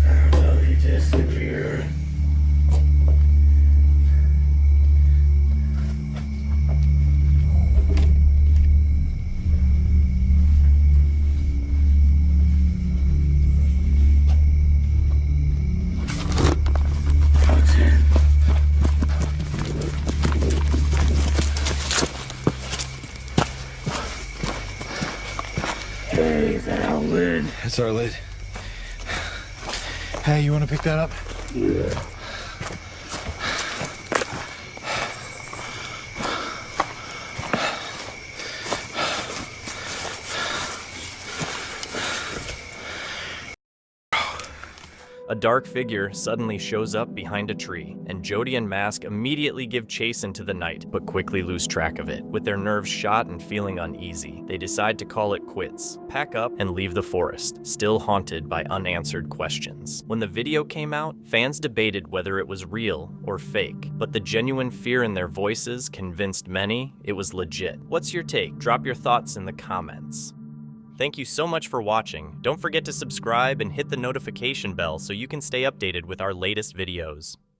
I don't know, he disappeared. Hey, is that our lid? It's our lid. Hey, you want to pick that up? Yeah. A dark figure suddenly shows up behind a tree, and Jody and Mask immediately give chase into the night, but quickly lose track of it. With their nerves shot and feeling uneasy, they decide to call it quits, pack up, and leave the forest, still haunted by unanswered questions. When the video came out, fans debated whether it was real or fake, but the genuine fear in their voices convinced many it was legit. What's your take? Drop your thoughts in the comments. Thank you so much for watching. Don't forget to subscribe and hit the notification bell so you can stay updated with our latest videos.